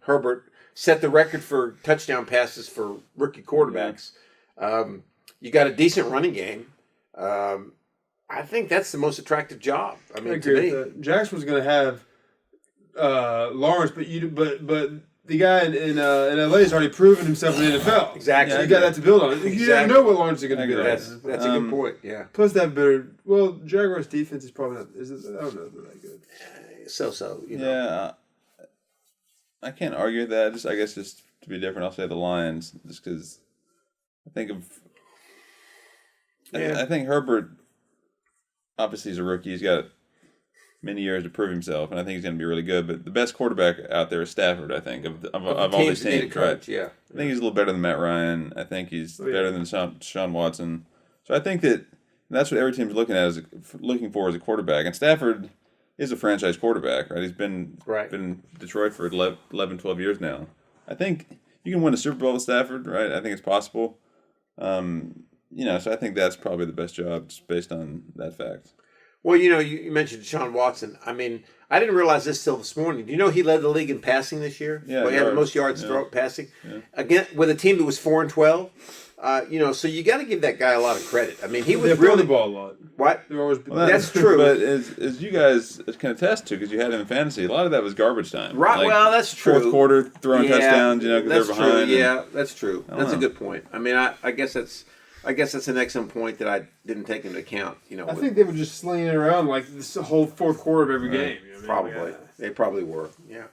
Herbert set the record for touchdown passes for rookie quarterbacks. Yeah. You got a decent running game. I think that's the most attractive job. I mean, I agree with that. Jackson was going to have Lawrence, but the guy in LA has already proven himself in the NFL. Exactly. So you got that to build on. You never know what Lawrence is going to be like. That's a good point. Yeah. Plus, that better. Well, Jaguars' defense is probably not. I don't know if they're that good. So. You know. Yeah, I can't argue with that. I guess just to be different, I'll say the Lions, just because I think of. I think Herbert. Obviously, he's a rookie. He's got many years to prove himself, and I think he's going to be really good. But the best quarterback out there is Stafford, I think, of all these teams. Right? Yeah. I think he's a little better than Matt Ryan. I think he's better than Sean Watson. So I think that's what every team's looking for as a quarterback. And Stafford is a franchise quarterback, right? He's been in Detroit for 11, 12 years now. I think you can win a Super Bowl with Stafford, right? I think it's possible. So I think that's probably the best job just based on that fact. Well, you mentioned Deshaun Watson. I mean, I didn't realize this till this morning. Do you know he led the league in passing this year? Yeah, well, he had the most yards passing. Yeah. Again, with a team that was 4-12. So you got to give that guy a lot of credit. I mean, he was really the ball a lot. What? That's true. But as you guys can attest to, because you had him in fantasy, a lot of that was garbage time. Right. Well, that's true. Fourth quarter, throwing touchdowns. Because they're behind. True. Yeah, that's true. That's a good point. I mean, I guess that's an excellent point that I didn't take into account. I think they were just slinging it around like this whole fourth quarter of every game. Probably. They probably were. Yeah.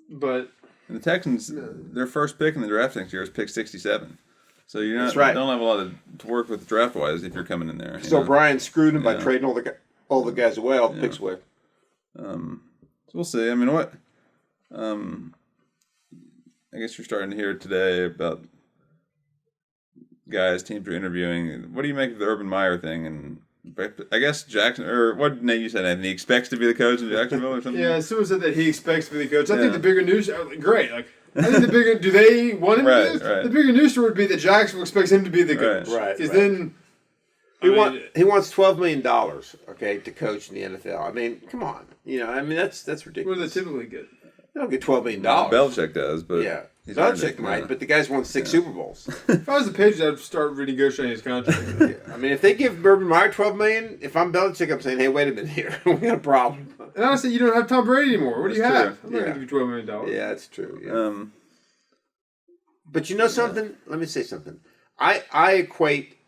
But and the Texans, their first pick in the draft next year is pick 67. So you don't have a lot to work with draft wise if you're coming in there. So Brian screwed him by trading all the guys away, all the picks away. So we'll see. I mean, what? I guess you're starting to hear today about guys teams are interviewing. What do you make of the Urban Meyer thing? And I guess Jackson, or what Nate you said, Anthony, he expects to be the coach in Jacksonville or something? Yeah, someone said that he expects to be the coach. I think the bigger news, great. Like, I think do they want him to do this? Right. The bigger news story would be that Jacksonville expects him to be the coach. Right. Because then he wants $12 million, okay, to coach in the NFL. I mean, come on. That's ridiculous. What do they typically get? They don't get $12 million. Belichick does, but Belichick might, but the guy's won 6 Super Bowls. If I was the Patriots, I'd start renegotiating his contract. I mean, if they give Urban Meyer $12 million, if I'm Belichick, I'm saying, hey, wait a minute here, we got a problem. And honestly, you don't have Tom Brady anymore. What do you have? True. I'm not going to give you $12 million. Yeah, that's true. Yeah. But you know something? Let me say something. I equate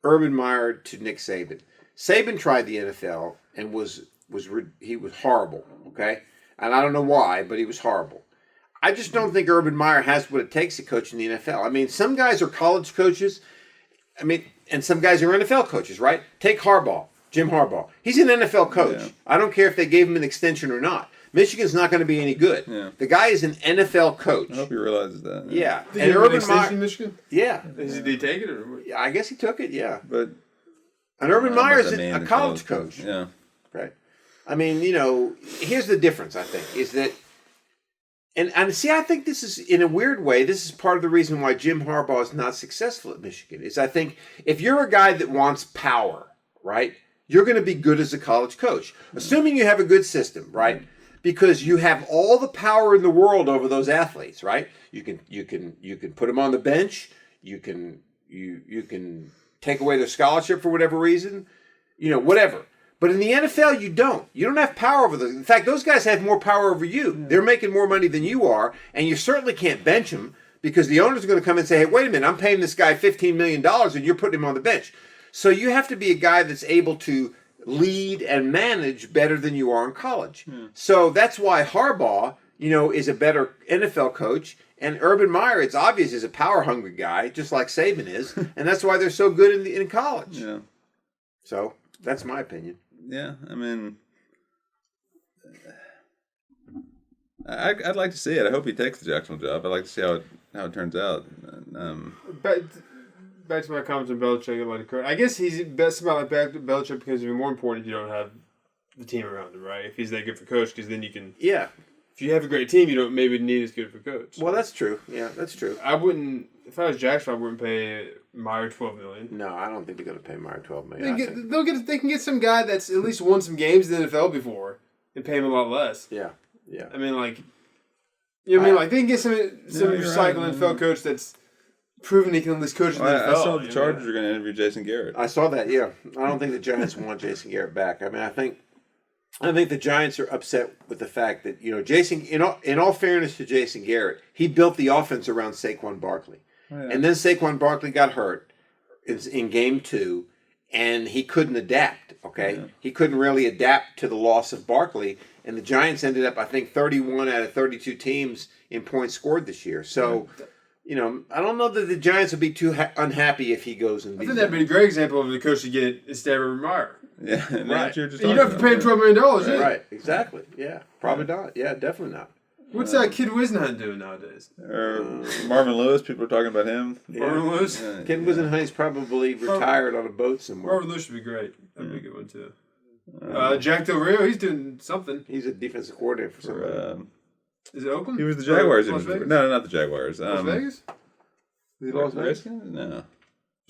Urban Meyer to Nick Saban. Saban tried the NFL and he was horrible. Okay, and I don't know why, but he was horrible. I just don't think Urban Meyer has what it takes to coach in the NFL. I mean, some guys are college coaches. I mean, and some guys are NFL coaches, right? Take Jim Harbaugh. He's an NFL coach. Yeah. I don't care if they gave him an extension or not. Michigan's not going to be any good. Yeah. The guy is an NFL coach. I hope he realizes that. Yeah. And Urban Meyer in Michigan? Yeah. Did he take it? Or? I guess he took it, yeah. But and Urban Meyer is a college coach. Yeah. Right. I mean, here's the difference, I think, is that and see, I think this is, in a weird way, this is part of the reason why Jim Harbaugh is not successful at Michigan, is I think if you're a guy that wants power, right, you're going to be good as a college coach. Assuming you have a good system, right? Because you have all the power in the world over those athletes, right? You can put them on the bench. You can take away their scholarship for whatever reason, whatever. But in the NFL, you don't. You don't have power over them. In fact, those guys have more power over you. Yeah. They're making more money than you are, and you certainly can't bench them because the owners are going to come and say, hey, wait a minute, I'm paying this guy $15 million and you're putting him on the bench. So you have to be a guy that's able to lead and manage better than you are in college. Yeah. So that's why Harbaugh, is a better NFL coach. And Urban Meyer, it's obvious, is a power-hungry guy, just like Saban is. And that's why they're so good in college. Yeah. So that's my opinion. Yeah, I mean, I'd like to see it. I hope he takes the Jacksonville job. I'd like to see how it turns out. Back to my comments on Belichick. I guess he's best about back to Belichick because it's more important if you don't have the team around him, right? If he's that good for coach, because then you can. Yeah. If you have a great team, you don't maybe need as good for coach. Well, that's true. Yeah, that's true. I wouldn't. If I was Jackson, I wouldn't pay Meyer $12 million. No, I don't think they're going to pay Meyer $12 million. They can get some guy that's at least won some games in the NFL before and pay him a lot less. Yeah, yeah. I mean, they can get some recycling NFL coach that's proven he can at least coach in the NFL. I saw the Chargers are going to interview Jason Garrett. I saw that. Yeah, I don't think the Giants want Jason Garrett back. I mean, I think I think the Giants are upset with the fact that, Jason, in all fairness to Jason Garrett, he built the offense around Saquon Barkley. Oh, yeah. And then Saquon Barkley got hurt in game 2, and he couldn't adapt, okay? Yeah. He couldn't really adapt to the loss of Barkley, and the Giants ended up, I think, 31 out of 32 teams in points scored this year. So, I don't know that the Giants would be too unhappy if he goes and I think that'd be a great example of the coach to get instead of Meyer. Yeah, right. You don't have to pay him $12 million, yeah. Right, exactly. Yeah, probably not. Yeah, definitely not. What's that kid Wisenhunt doing nowadays? Marvin Lewis, people are talking about him. Yeah. Marvin Lewis? Yeah. Kid Wisenhunt's probably retired on a boat somewhere. Marvin Lewis would be great. That'd be a good one, too. Jack Del Rio, he's doing something. He's a defensive coordinator for somebody. Is it Oakland? He was the Jaguars. Las Vegas? No, not the Jaguars. Las Vegas? Is he Las Vegas? No.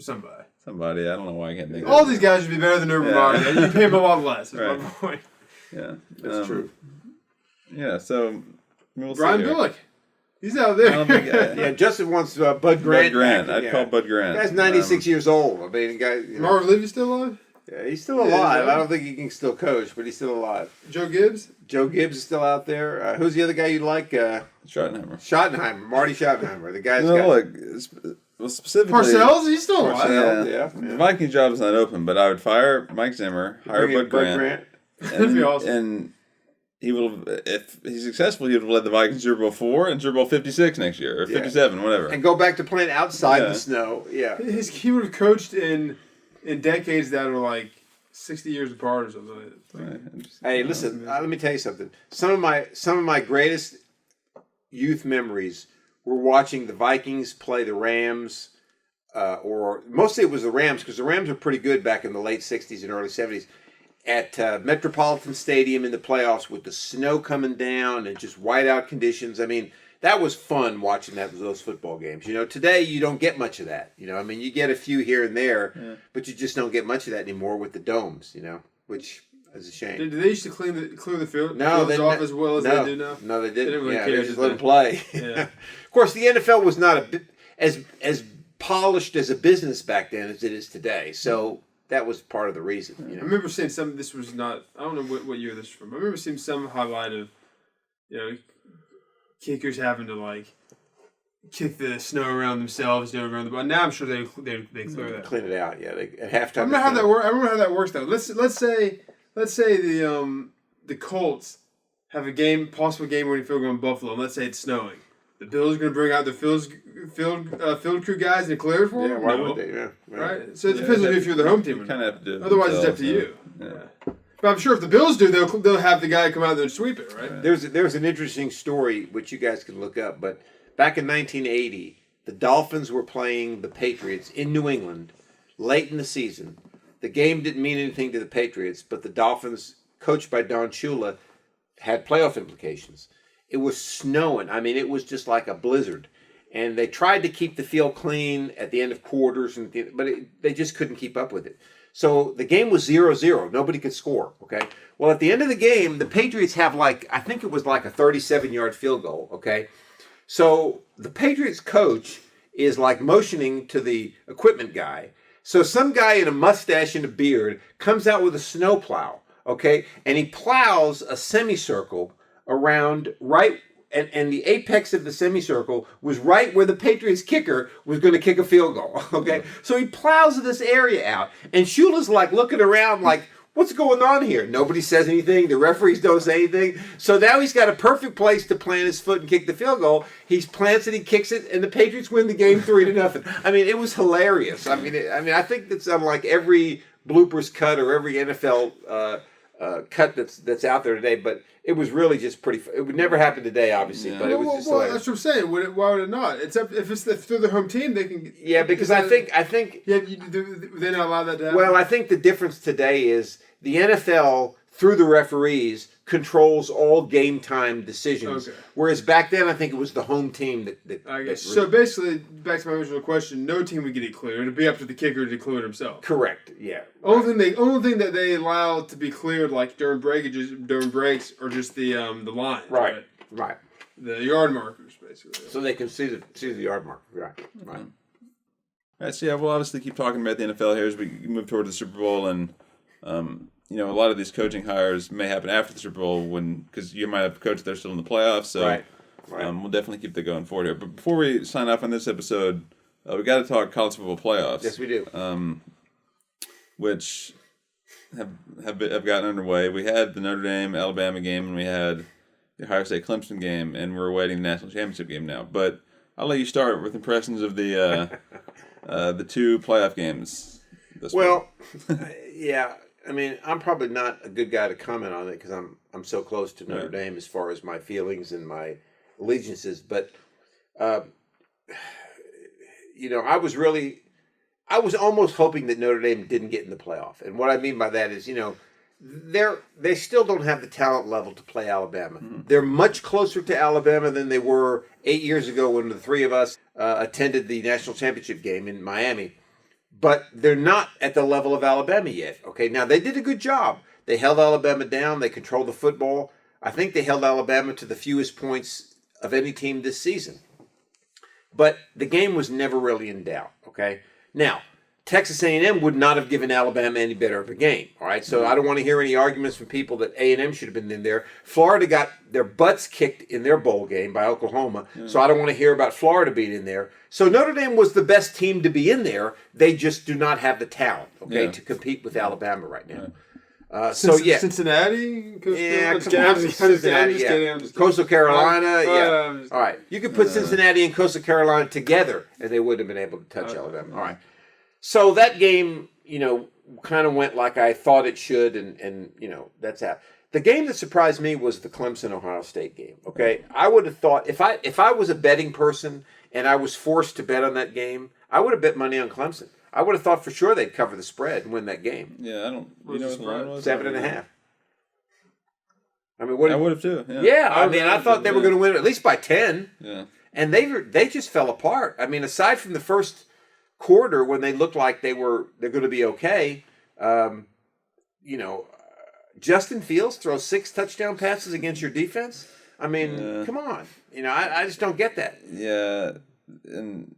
Somebody. I don't know why I can't think of all these guys should be better than Urban Meyer. You pay him a lot less, is right. my point. Yeah. That's true. Yeah, so we'll Brian Billick. He's out there. Yeah, Joseph wants Bud Grant. Bud Grant. I'd call Bud Grant. The guy's 96 years old. I mean, the guy. Marvin Levy's still alive? Yeah, he's still alive. I don't think he can still coach, but he's still alive. Joe Gibbs? Joe Gibbs is still out there. Who's the other guy you like? Schottenheimer. Marty Schottenheimer. The guy's well, specifically, Parcells? He's still alive. Yeah. The Viking job is not open, but I would fire Mike Zimmer, hire Bud Grant. That'd be awesome. And he will, if he's successful, he would have led the Vikings Super Bowl 4 and Super Bowl 56 next year, or 57, whatever. And go back to playing outside the snow. Yeah. He would have coached in decades that are like 60 years apart or something. Right. Hey, listen, let me tell you something. Some of my greatest youth memories were watching the Vikings play the Rams, or mostly it was the Rams, because the Rams were pretty good back in the late 60s and early 70s, at Metropolitan Stadium in the playoffs with the snow coming down and just whiteout conditions. I mean, that was fun watching those football games. Today you don't get much of that. I mean, you get a few here and there, but you just don't get much of that anymore with the domes, which is a shame. Did they used to clear the field off as well as they do now? No, they didn't. Really they just let them play. Yeah. Of course, the NFL was not as polished as a business back then as it is today. So that was part of the reason. I remember seeing some. This was not. I don't know what year this was from. I remember seeing some highlight of, kickers having to kick the snow around themselves, around the ball. Now I'm sure they clear that. Clean it out. Yeah, at halftime. I remember how that works. I remember how that works though. Let's say the Colts have a possible game-winning field goal in Buffalo, and let's say it's snowing. The Bills are going to bring out the field crew guys and clear it for them? Yeah, why would they? Yeah. Right? So it depends on if you're the home team or not. Kind of have to do it. Otherwise, it's up to you. Yeah. But I'm sure if the Bills do, they'll have the guy come out there and sweep it, right? There's an interesting story, which you guys can look up, but back in 1980, the Dolphins were playing the Patriots in New England late in the season. The game didn't mean anything to the Patriots, but the Dolphins, coached by Don Shula, had playoff implications. It was snowing. I mean, it was just like a blizzard. And they tried to keep the field clean at the end of quarters, but they just couldn't keep up with it. So the game was 0-0. Nobody could score, okay? Well, at the end of the game, the Patriots have I think it was a 37-yard field goal, okay? So the Patriots coach is motioning to the equipment guy. So some guy in a mustache and a beard comes out with a snowplow, okay? And he plows a semicircle around right, and the apex of the semicircle was right where the Patriots kicker was going to kick a field goal, okay? So he plows this area out, and Shula's looking around what's going on here? Nobody says anything. The referees don't say anything. So now he's got a perfect place to plant his foot and kick the field goal. He plants it, he kicks it, and the Patriots win the game 3-0. I mean, it was hilarious. I mean, I think that's on every bloopers cut or every NFL cut that's out there today. But it was really just pretty. It would never happen today, obviously. Yeah. But it was just hilarious. That's what I'm saying. Why would it not? It's up if they're the home team, they can. Yeah, because I think. Yeah, they not allow that to happen. Well, I think the difference today is the NFL, through the referees, controls all game time decisions. Okay. Whereas back then, I think it was the home team that I guess. So basically, back to my original question, no team would get it cleared. It'd be up to the kicker to clear it himself. Correct. Yeah. Only thing that they allow to be cleared, during breaks, or just the lines. Right. The yard markers, basically. So they can see the yard marker. Right. All right. So yeah, we'll obviously keep talking about the NFL here as we move toward the Super Bowl, and a lot of these coaching hires may happen after the Super Bowl because you might have a coach that's still in the playoffs. So Right. we'll definitely keep that going forward here. But before we sign off on this episode, we got to talk college football playoffs. Yes, we do. Which have gotten underway. We had the Notre Dame Alabama game, and we had the Ohio State Clemson game, and we're awaiting the national championship game now. But I'll let you start with impressions of the two playoff games. Well, yeah. I mean, I'm probably not a good guy to comment on it because I'm so close to Notre Dame as far as my feelings and my allegiances. But I was almost hoping that Notre Dame didn't get in the playoff. And what I mean by that is, they still don't have the talent level to play Alabama. Mm-hmm. They're much closer to Alabama than they were 8 years ago when the three of us attended the national championship game in Miami. But they're not at the level of Alabama yet. Okay, now they did a good job. They held Alabama down. They controlled the football. I think they held Alabama to the fewest points of any team this season. But the game was never really in doubt. Okay, now Texas A&M would not have given Alabama any better of a game. All right, so I don't want to hear any arguments from people that A&M should have been in there. Florida got their butts kicked in their bowl game by Oklahoma, so I don't want to hear about Florida being in there. So Notre Dame was the best team to be in there. They just do not have the talent, to compete with Alabama right now. Cincinnati? Cincinnati, Coastal Carolina, all right. You could put Cincinnati and Coastal Carolina together, and they wouldn't have been able to touch Alabama. All right. So that game, kind of went like I thought it should, and that's how. The game that surprised me was the Clemson-Ohio State game, okay? I would have thought, if I was a betting person and I was forced to bet on that game, I would have bet money on Clemson. I would have thought for sure they'd cover the spread and win that game. Yeah, I don't. You know what the line was? 7.5. I mean, I would have too. Yeah, I thought they were going to win at least by 10. Yeah. And they just fell apart. I mean, aside from the first quarter when they looked like they're going to be okay, Justin Fields throws 6 touchdown passes against your defense. I mean, come on. I just don't get that. Yeah, and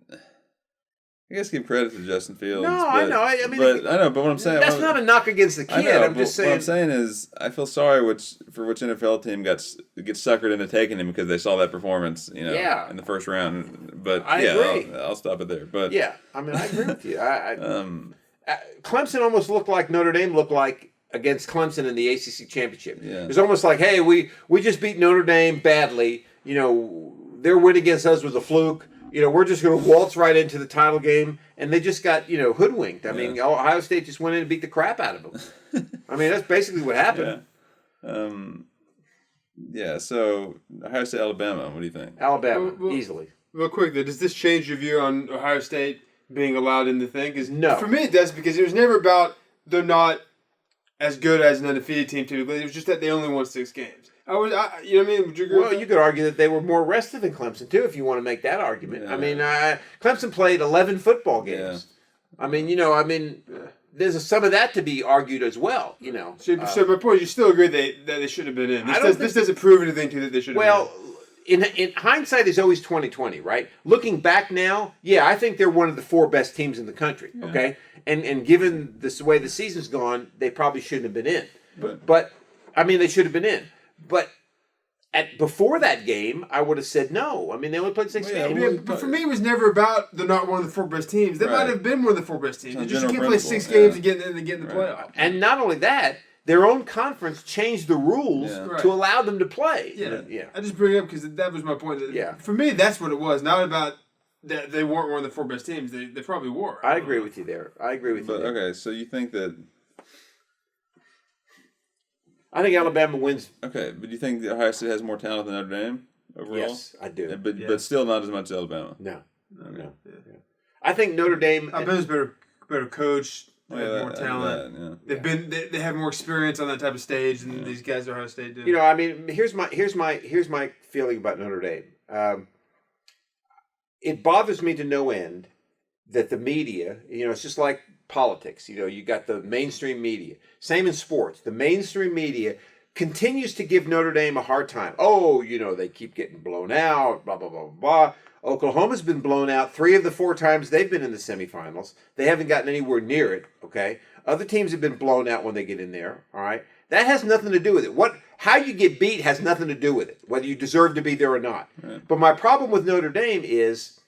I guess give credit to Justin Fields. No, I know. I mean, but what I'm saying, that's not a knock against the kid. I'm just saying. What I'm saying is, I feel sorry for which NFL team gets suckered into taking him because they saw that performance, in the first round. But I agree. I'll stop it there. But yeah, I mean, I agree with you. Clemson almost looked like Notre Dame looked like against Clemson in the ACC championship. Yeah. It was almost like, hey, we just beat Notre Dame badly. Their win against us was a fluke. We're just going to waltz right into the title game, and they just got, hoodwinked. I mean, Ohio State just went in and beat the crap out of them. I mean, that's basically what happened. So Ohio State, Alabama, what do you think? Alabama, easily. Real quick, though, does this change your view on Ohio State being allowed in the thing? No. For me, it does, because it was never about they're not as good as an undefeated team typically. It was just that they only won 6 games. You know what I mean? Would you agree with that? You could argue that they were more rested than Clemson, too, if you want to make that argument. Yeah. I mean, Clemson played 11 football games. Yeah. I mean, there's some of that to be argued as well, So my point is, you still agree that they should have been in. This doesn't prove anything to you that they should have been in. Well, in hindsight is always 20/20, right? Looking back now, I think they're one of the 4 best teams in the country, okay? And given this way the season's gone, they probably shouldn't have been in. But they should have been in. But before that game, I would have said no. I mean, they only played 6 games. Yeah, but for me, it was never about they're not one of the 4 best teams. They might have been one of the 4 best teams. You can't play 6 games and get in the playoffs. And not only that, their own conference changed the rules to allow them to play. Yeah. I just bring it up because that was my point. For me, that's what it was. Not about that they weren't one of the 4 best teams. They probably were. I agree with you there. Okay, so you think that... I think Alabama wins. Okay, but do you think Ohio State has more talent than Notre Dame overall? Yes, I do. But still not as much as Alabama. No. I think Notre Dame. Alabama's better coach. They have more talent. They have more experience on that type of stage than these guys at Ohio State do. Here's my feeling about Notre Dame. It bothers me to no end that the media, it's just like politics. You got the mainstream media. Same in sports. The mainstream media continues to give Notre Dame a hard time. Oh, they keep getting blown out, blah, blah, blah, blah. Oklahoma's been blown out 3 of the 4 times they've been in the semifinals. They haven't gotten anywhere near it, okay? Other teams have been blown out when they get in there, all right? That has nothing to do with it. How you get beat has nothing to do with it, whether you deserve to be there or not. Right. But my problem with Notre Dame is,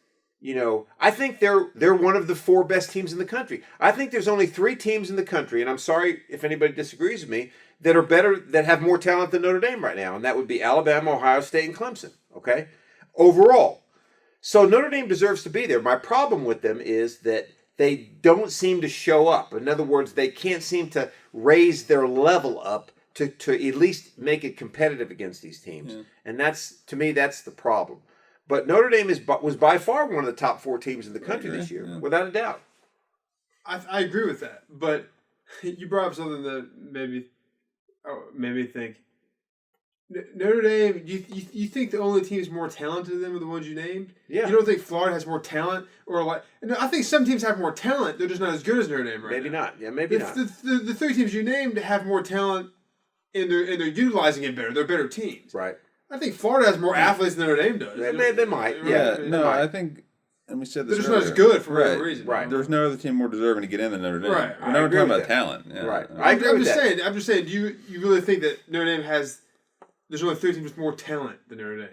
I think they're one of the 4 best teams in the country. I think there's only 3 teams in the country, and I'm sorry if anybody disagrees with me, that are better, that have more talent than Notre Dame right now, and that would be Alabama, Ohio State, and Clemson, okay? Overall. So Notre Dame deserves to be there. My problem with them is that they don't seem to show up. In other words, they can't seem to raise their level up to at least make it competitive against these teams. Yeah. And to me, that's the problem. But Notre Dame was by far one of the top 4 teams in the country this year, without a doubt. I agree with that. But you brought up something that made me think. Notre Dame, you think the only teams more talented than them are the ones you named? Yeah. You don't think Florida has more talent? I think some teams have more talent. They're just not as good as Notre Dame right maybe now. Not. Yeah, maybe not. The 3 teams you named have more talent, and they're utilizing it better. They're better teams. Right. I think Florida has more athletes than Notre Dame does. They might. Yeah. They No, might. I think... And we said this They're just earlier. not as good for whatever right. reason. Right. There's no other team more deserving to get in than Notre Dame. Right. We're never talking about talent. Yeah. Right. I'm just saying, do you really think that Notre Dame has... There's only 3 teams with more talent than Notre Dame?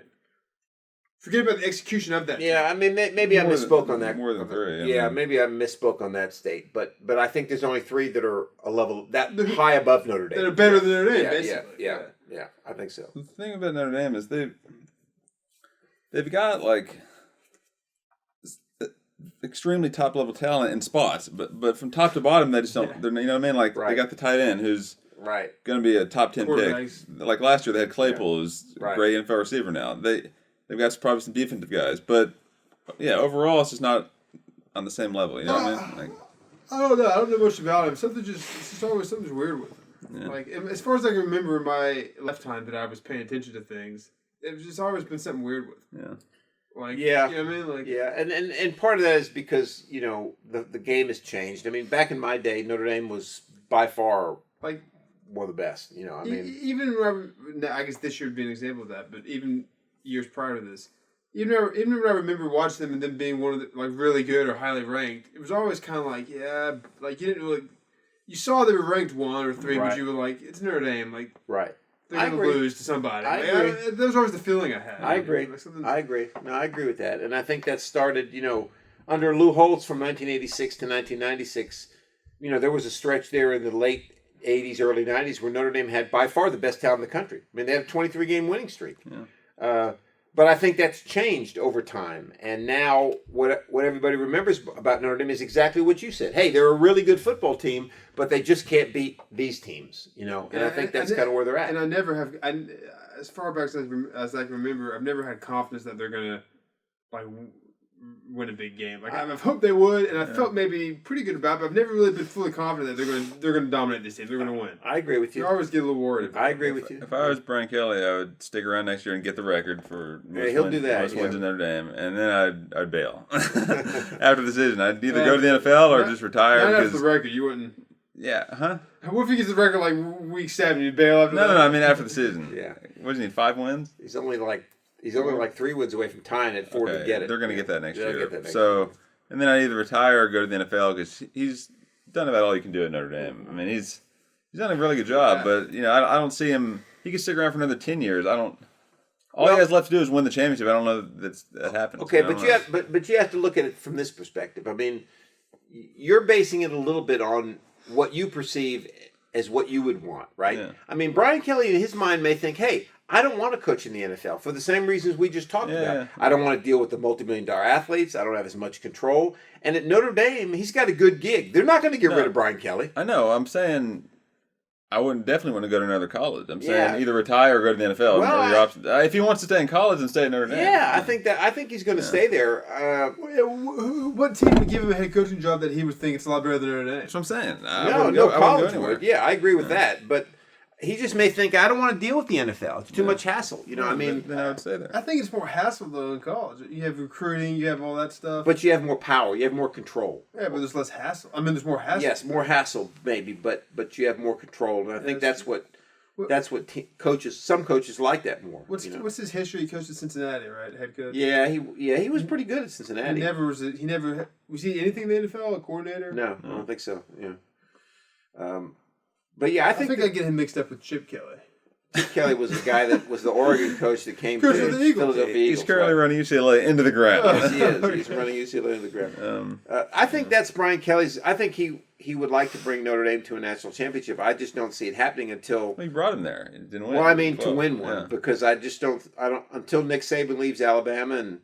Forget about the execution of that. Yeah, I mean, maybe I misspoke on that. More than 3. Yeah, maybe I misspoke on that state. But I think there's only 3 that are a level that high above Notre Dame. That are better than Notre Dame, basically. Yeah, I think so. The thing about Notre Dame is they've got like extremely top level talent in spots, but from top to bottom they just don't. Yeah. They're, you know what I mean? Like they got the tight end who's going to be a top 10 pick. Like last year they had Claypool, who's a great NFL receiver. Now they've got probably some defensive guys, but overall it's just not on the same level. You know what I mean? Like, I don't know. I don't know much about him. Something's weird with him. Yeah. Like as far as I can remember in my lifetime that I was paying attention to things, it's just always been something weird with him. Yeah. Like, you know what I mean? Like, and part of that is because the game has changed. I mean, back in my day, Notre Dame was by far like one of the best. I mean, even I guess this year would be an example of that. But even years prior to this, even when I remember watching them and them being one of the like really good or highly ranked, it was always kind of like like you didn't really. You saw they were ranked 1 or 3, but you were like, it's Notre Dame, like they're going to lose to somebody. I agree. That was always the feeling I had. I agree. I agree. No, I agree with that. And I think that started, under Lou Holtz from 1986 to 1996. There was a stretch there in the late 80s, early 90s where Notre Dame had by far the best talent in the country. I mean, they had a 23-game winning streak. Yeah. But I think that's changed over time. And now what everybody remembers about Notre Dame is exactly what you said. Hey, they're a really good football team, but they just can't beat these teams, And I think that's kind of where they're at. And I never have, as far back as I can remember, I've never had confidence that they're going to like win a big game. Like I've hoped they would, and I felt maybe pretty good about it, but I've never really been fully confident that they're going to dominate this team. They're going to win. I agree with you. You always get a little worried. I agree with you. If I was Brian Kelly, I would stick around next year and get the record for he'll do that. Most wins in Notre Dame, and then I'd bail after the season. I'd either go to the NFL or just retire. Not after the record, you wouldn't. Yeah, huh? What if he gets the record like week 7? You bail after that? No. I mean after the season. Yeah. What does he need? 5 wins? He's only like 3 wins away from tying it 4 to get it. They're going to get that next year. Get that next year. And then I either retire or go to the NFL because he's done about all he can do at Notre Dame. I mean, he's done a really good job, but I don't see him. He could stick around for another 10 years. All he has left to do is win the championship. I don't know that happens. Okay, but you have to look at it from this perspective. I mean, you're basing it a little bit on what you perceive as what you would want, right? Yeah. I mean, Brian Kelly in his mind may think, hey, I don't want to coach in the NFL for the same reasons we just talked about. Yeah. I don't want to deal with the multi-million-dollar athletes. I don't have as much control. And at Notre Dame, he's got a good gig. They're not going to get rid of Brian Kelly. I know. I'm saying I wouldn't definitely want to go to another college. I'm saying either retire or go to the NFL. Well, your options. If he wants to stay in college and stay at Notre Dame. Yeah, I think he's going to stay there. What team would give him a head coaching job that he would think it's a lot better than Notre Dame? That's what I'm saying. No college would. Yeah, I agree with that. But he just may think, I don't want to deal with the NFL. It's too much hassle. Then I would say that. I think it's more hassle, though, in college. You have recruiting, you have all that stuff. But you have more power. You have more control. Yeah, but there's less hassle. I mean, there's more hassle. Yes, more hassle, maybe, but you have more control. And I think that's what that's what some coaches like that more. What's his history? He coached at Cincinnati, right? Head coach. Yeah, he was pretty good at Cincinnati. He never was he anything in the NFL? A coordinator? No, I don't think so. Yeah. But yeah, I think I get him mixed up with Chip Kelly. Chip Kelly was the guy that was the Oregon coach that came to the Eagles. Philadelphia Eagles. He's currently running UCLA into the ground. Yes, he is. He's running UCLA into the ground. I think that's Brian Kelly's. I think he would like to bring Notre Dame to a national championship. I just don't see it happening until. Well, he brought him there. He didn't win. Well, I mean, to win one because I don't until Nick Saban leaves Alabama and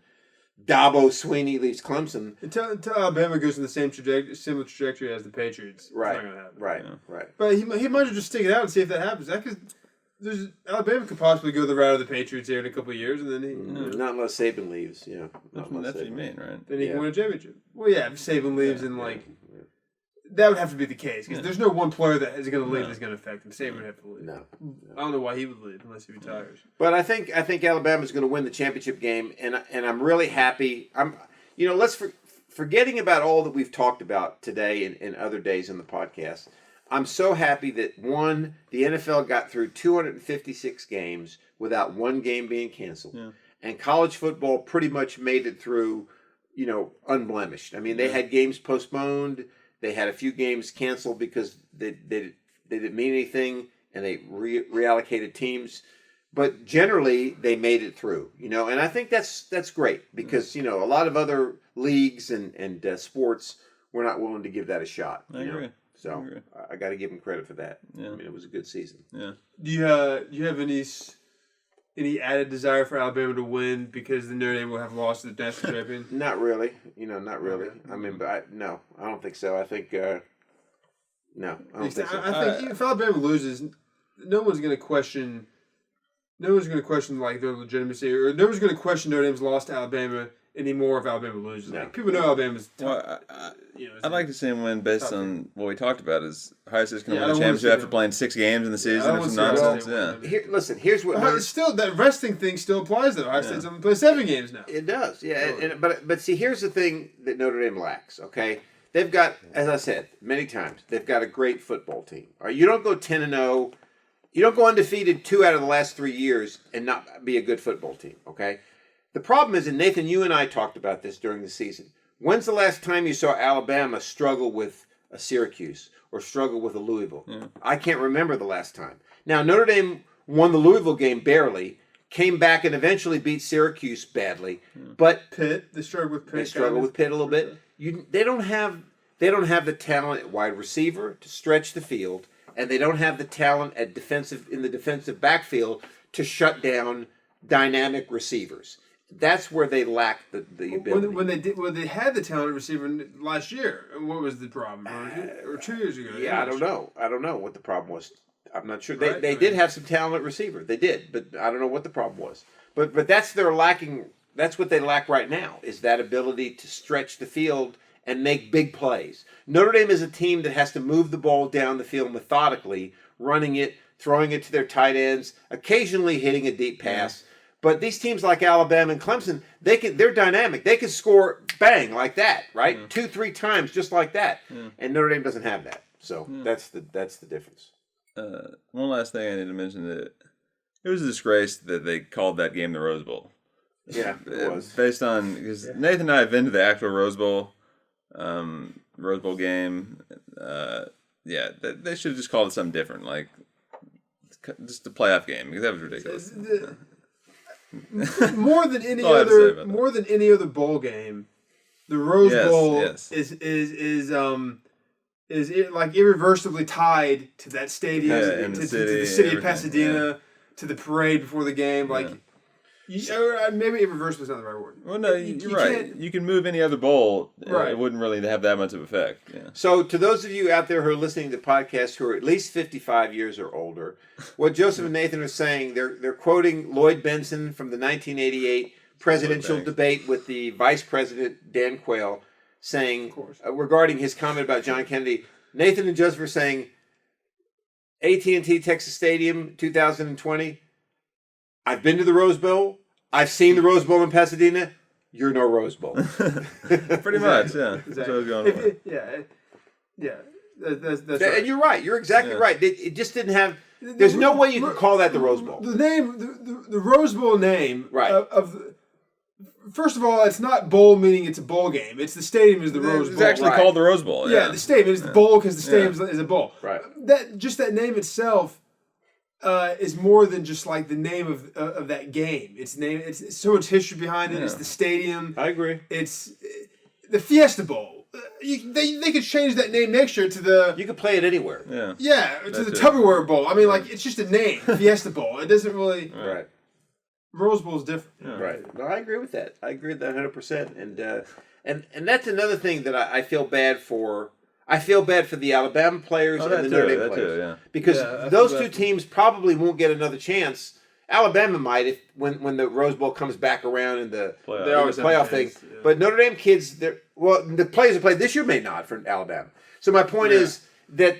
Dabo Swinney leaves Clemson. Until Alabama goes in the similar trajectory as the Patriots. Right. It's not gonna happen. Right. But he might as well just stick it out and see if that happens. Alabama could possibly go the route of the Patriots here in a couple of years, and then not unless Saban leaves. Yeah, That's what you mean, right? Then he can win a championship. Well, yeah, if Saban leaves and that would have to be the case because there's no one player that is going to leave that's going to affect him. Saban would have to leave. No, I don't know why he would leave unless he retires. But I think Alabama's going to win the championship game, and I'm really happy. Let's forgetting about all that we've talked about today and other days in the podcast. I'm so happy that the NFL got through 256 games without one game being canceled, and college football pretty much made it through, unblemished. I mean, they had games postponed. They had a few games canceled because they didn't mean anything, and they reallocated teams. But generally, they made it through, and I think that's great because, a lot of other leagues and sports were not willing to give that a shot. I agree. So I got to give them credit for that. Yeah. I mean, it was a good season. Yeah. Do you have any added desire for Alabama to win because the Notre Dame will have lost to the national champion? Not really. Not really. I mean, but I don't think so. I think no, I don't think so. I think if Alabama loses, no one's going to question like their legitimacy, or no one's going to question Notre Dame's loss to Alabama anymore if Alabama loses. No. Like, people know Alabama's. I'd like to see him win based on what we talked about. Is Ohio State's going to win the I don't championship after playing 6 games in the season or some nonsense? Here's what. Still, that resting thing still applies though. Ohio State's only played 7 games now. It does, yeah. But see, here's the thing that Notre Dame lacks. Okay, they've got, as I said many times, they've got a great football team. All right, you don't go 10-0. You don't go undefeated 2 out of the last 3 years and not be a good football team. Okay. The problem is, and Nathan, you and I talked about this during the season. When's the last time you saw Alabama struggle with a Syracuse or struggle with a Louisville? Yeah. I can't remember the last time. Now, Notre Dame won the Louisville game barely, came back and eventually beat Syracuse badly. But Pitt, they struggled with Pitt. They struggle with Pitt a little bit. They don't have the talent at wide receiver to stretch the field, and they don't have the talent at in the defensive backfield to shut down dynamic receivers. That's where they lack the ability. When they had the talented receiver last year, what was the problem? Or 2 years ago? Yeah, I don't know. I don't know what the problem was. I'm not sure. Right? They did have some talented receiver. They did, but I don't know what the problem was. But that's their lacking. That's what they lack right now is that ability to stretch the field and make big plays. Notre Dame is a team that has to move the ball down the field methodically, running it, throwing it to their tight ends, occasionally hitting a deep pass. Yeah. But these teams like Alabama and Clemson, they're dynamic. They can score bang like that, right? 2-3 times just like that. Yeah. And Notre Dame doesn't have that. So that's the difference. One last thing I need to mention that it was a disgrace that they called that game the Rose Bowl. Yeah, it was. Based on because Nathan and I have been to the actual Rose Bowl game. They should have just called it something different, like just a playoff game because that was ridiculous. More than any other bowl game, the Rose Bowl is like irreversibly tied to that stadium, to the city of Pasadena, to the parade before the game. Like, maybe irreversibly is not the right word. Well, no, you're right. You can move any other bowl, it wouldn't really have that much of effect. Yeah. So, to those of you out there who are listening to podcasts who are at least 55 years or older, what Joseph and Nathan are saying, they're quoting Lloyd Benson from the 1988 presidential debate with the Vice President Dan Quayle, saying regarding his comment about John Kennedy. Nathan and Joseph are saying, AT&T Texas Stadium 2020. I've been to the Rose Bowl. I've seen the Rose Bowl in Pasadena. You're no Rose Bowl. Pretty much, yeah. Exactly. That's what I was going with. Yeah. That's and right. you're right. You're exactly right. It just didn't have. There's no way you can call that the Rose Bowl. The name, the Rose Bowl name, Right. First of all, it's not bowl meaning it's a bowl game. It's the stadium is the Rose Bowl. It's actually called the Rose Bowl. Yeah, the stadium is the bowl because the stadium is a bowl. Right. That name itself is more than just like the name of that game. It's so much history behind it. Yeah. It's the stadium. I agree. It's the Fiesta Bowl. They could change that name next year to the You could play it anywhere. to the Tupperware Bowl. I mean, like it's just a name, Fiesta Bowl. It doesn't really. Right. Rose Bowl is different. Yeah. Right. No, I agree with that. I agree with that 100%. And that's another thing that I feel bad for. I feel bad for the Alabama players and the Notre Dame players because those two teams probably won't get another chance. Alabama might when the Rose Bowl comes back around in the playoff thing. Yeah. But Notre Dame kids, the players that played this year may not for Alabama. So my point is that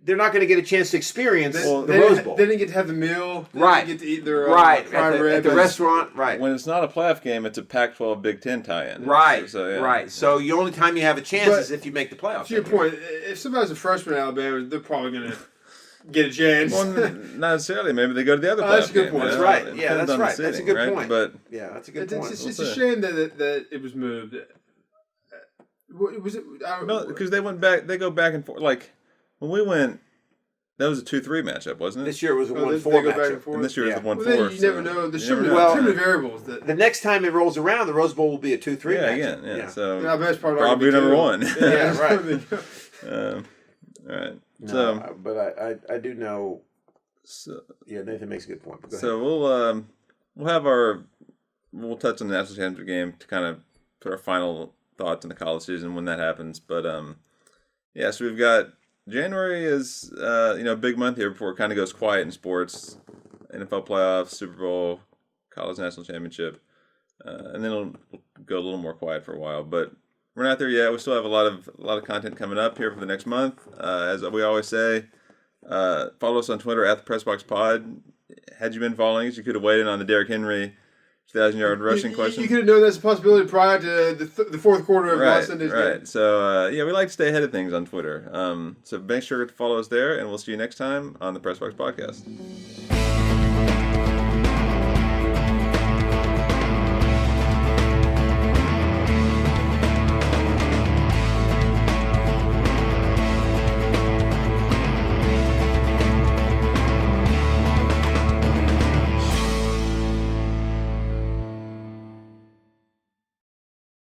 they're not going to get a chance to experience the Rose Bowl. They didn't get to have the meal. They Right. didn't get to eat their prime rib at the restaurant. Right. When it's not a playoff game, it's a Pac-12 Big Ten tie-in. Right. So, right. So the only time you have a chance is if you make the playoffs. To your point, if somebody's a freshman in Alabama, they're probably going to get a chance. Well, not necessarily. Maybe they go to the other playoff that's a good game. point. That's right. Yeah, that's right. That's a good point. But yeah, that's a good point. It's a shame that it was moved. Was it? no, because they went back. They go back and forth. Like when we went, that was a 2-3 matchup, wasn't it? This year it was a 1-4 matchup. And this year is a 1-4. Well, then you never know. There's too many variables. The next time it rolls around, the Rose Bowl will be a 2-3 matchup. Again. Yeah. So probably number one. Yeah, right. All right. No, So, but I do know. So, yeah, Nathan makes a good point. So we'll touch on the national championship game to kind of put our final thoughts on the college season when that happens. But so we've got January is a big month here before it kind of goes quiet in sports, NFL playoffs, Super Bowl, college national championship, and then it'll go a little more quiet for a while. But we're not there yet. We still have a lot of content coming up here for the next month. As we always say, follow us on Twitter at the PressBoxPod. Had you been following us, you could have weighed in on the Derrick Henry 2,000-yard rushing question. You could have known that's a possibility prior to the fourth quarter of last Sunday's game. Right. So, we like to stay ahead of things on Twitter. So make sure to follow us there, and we'll see you next time on the PressBox Podcast.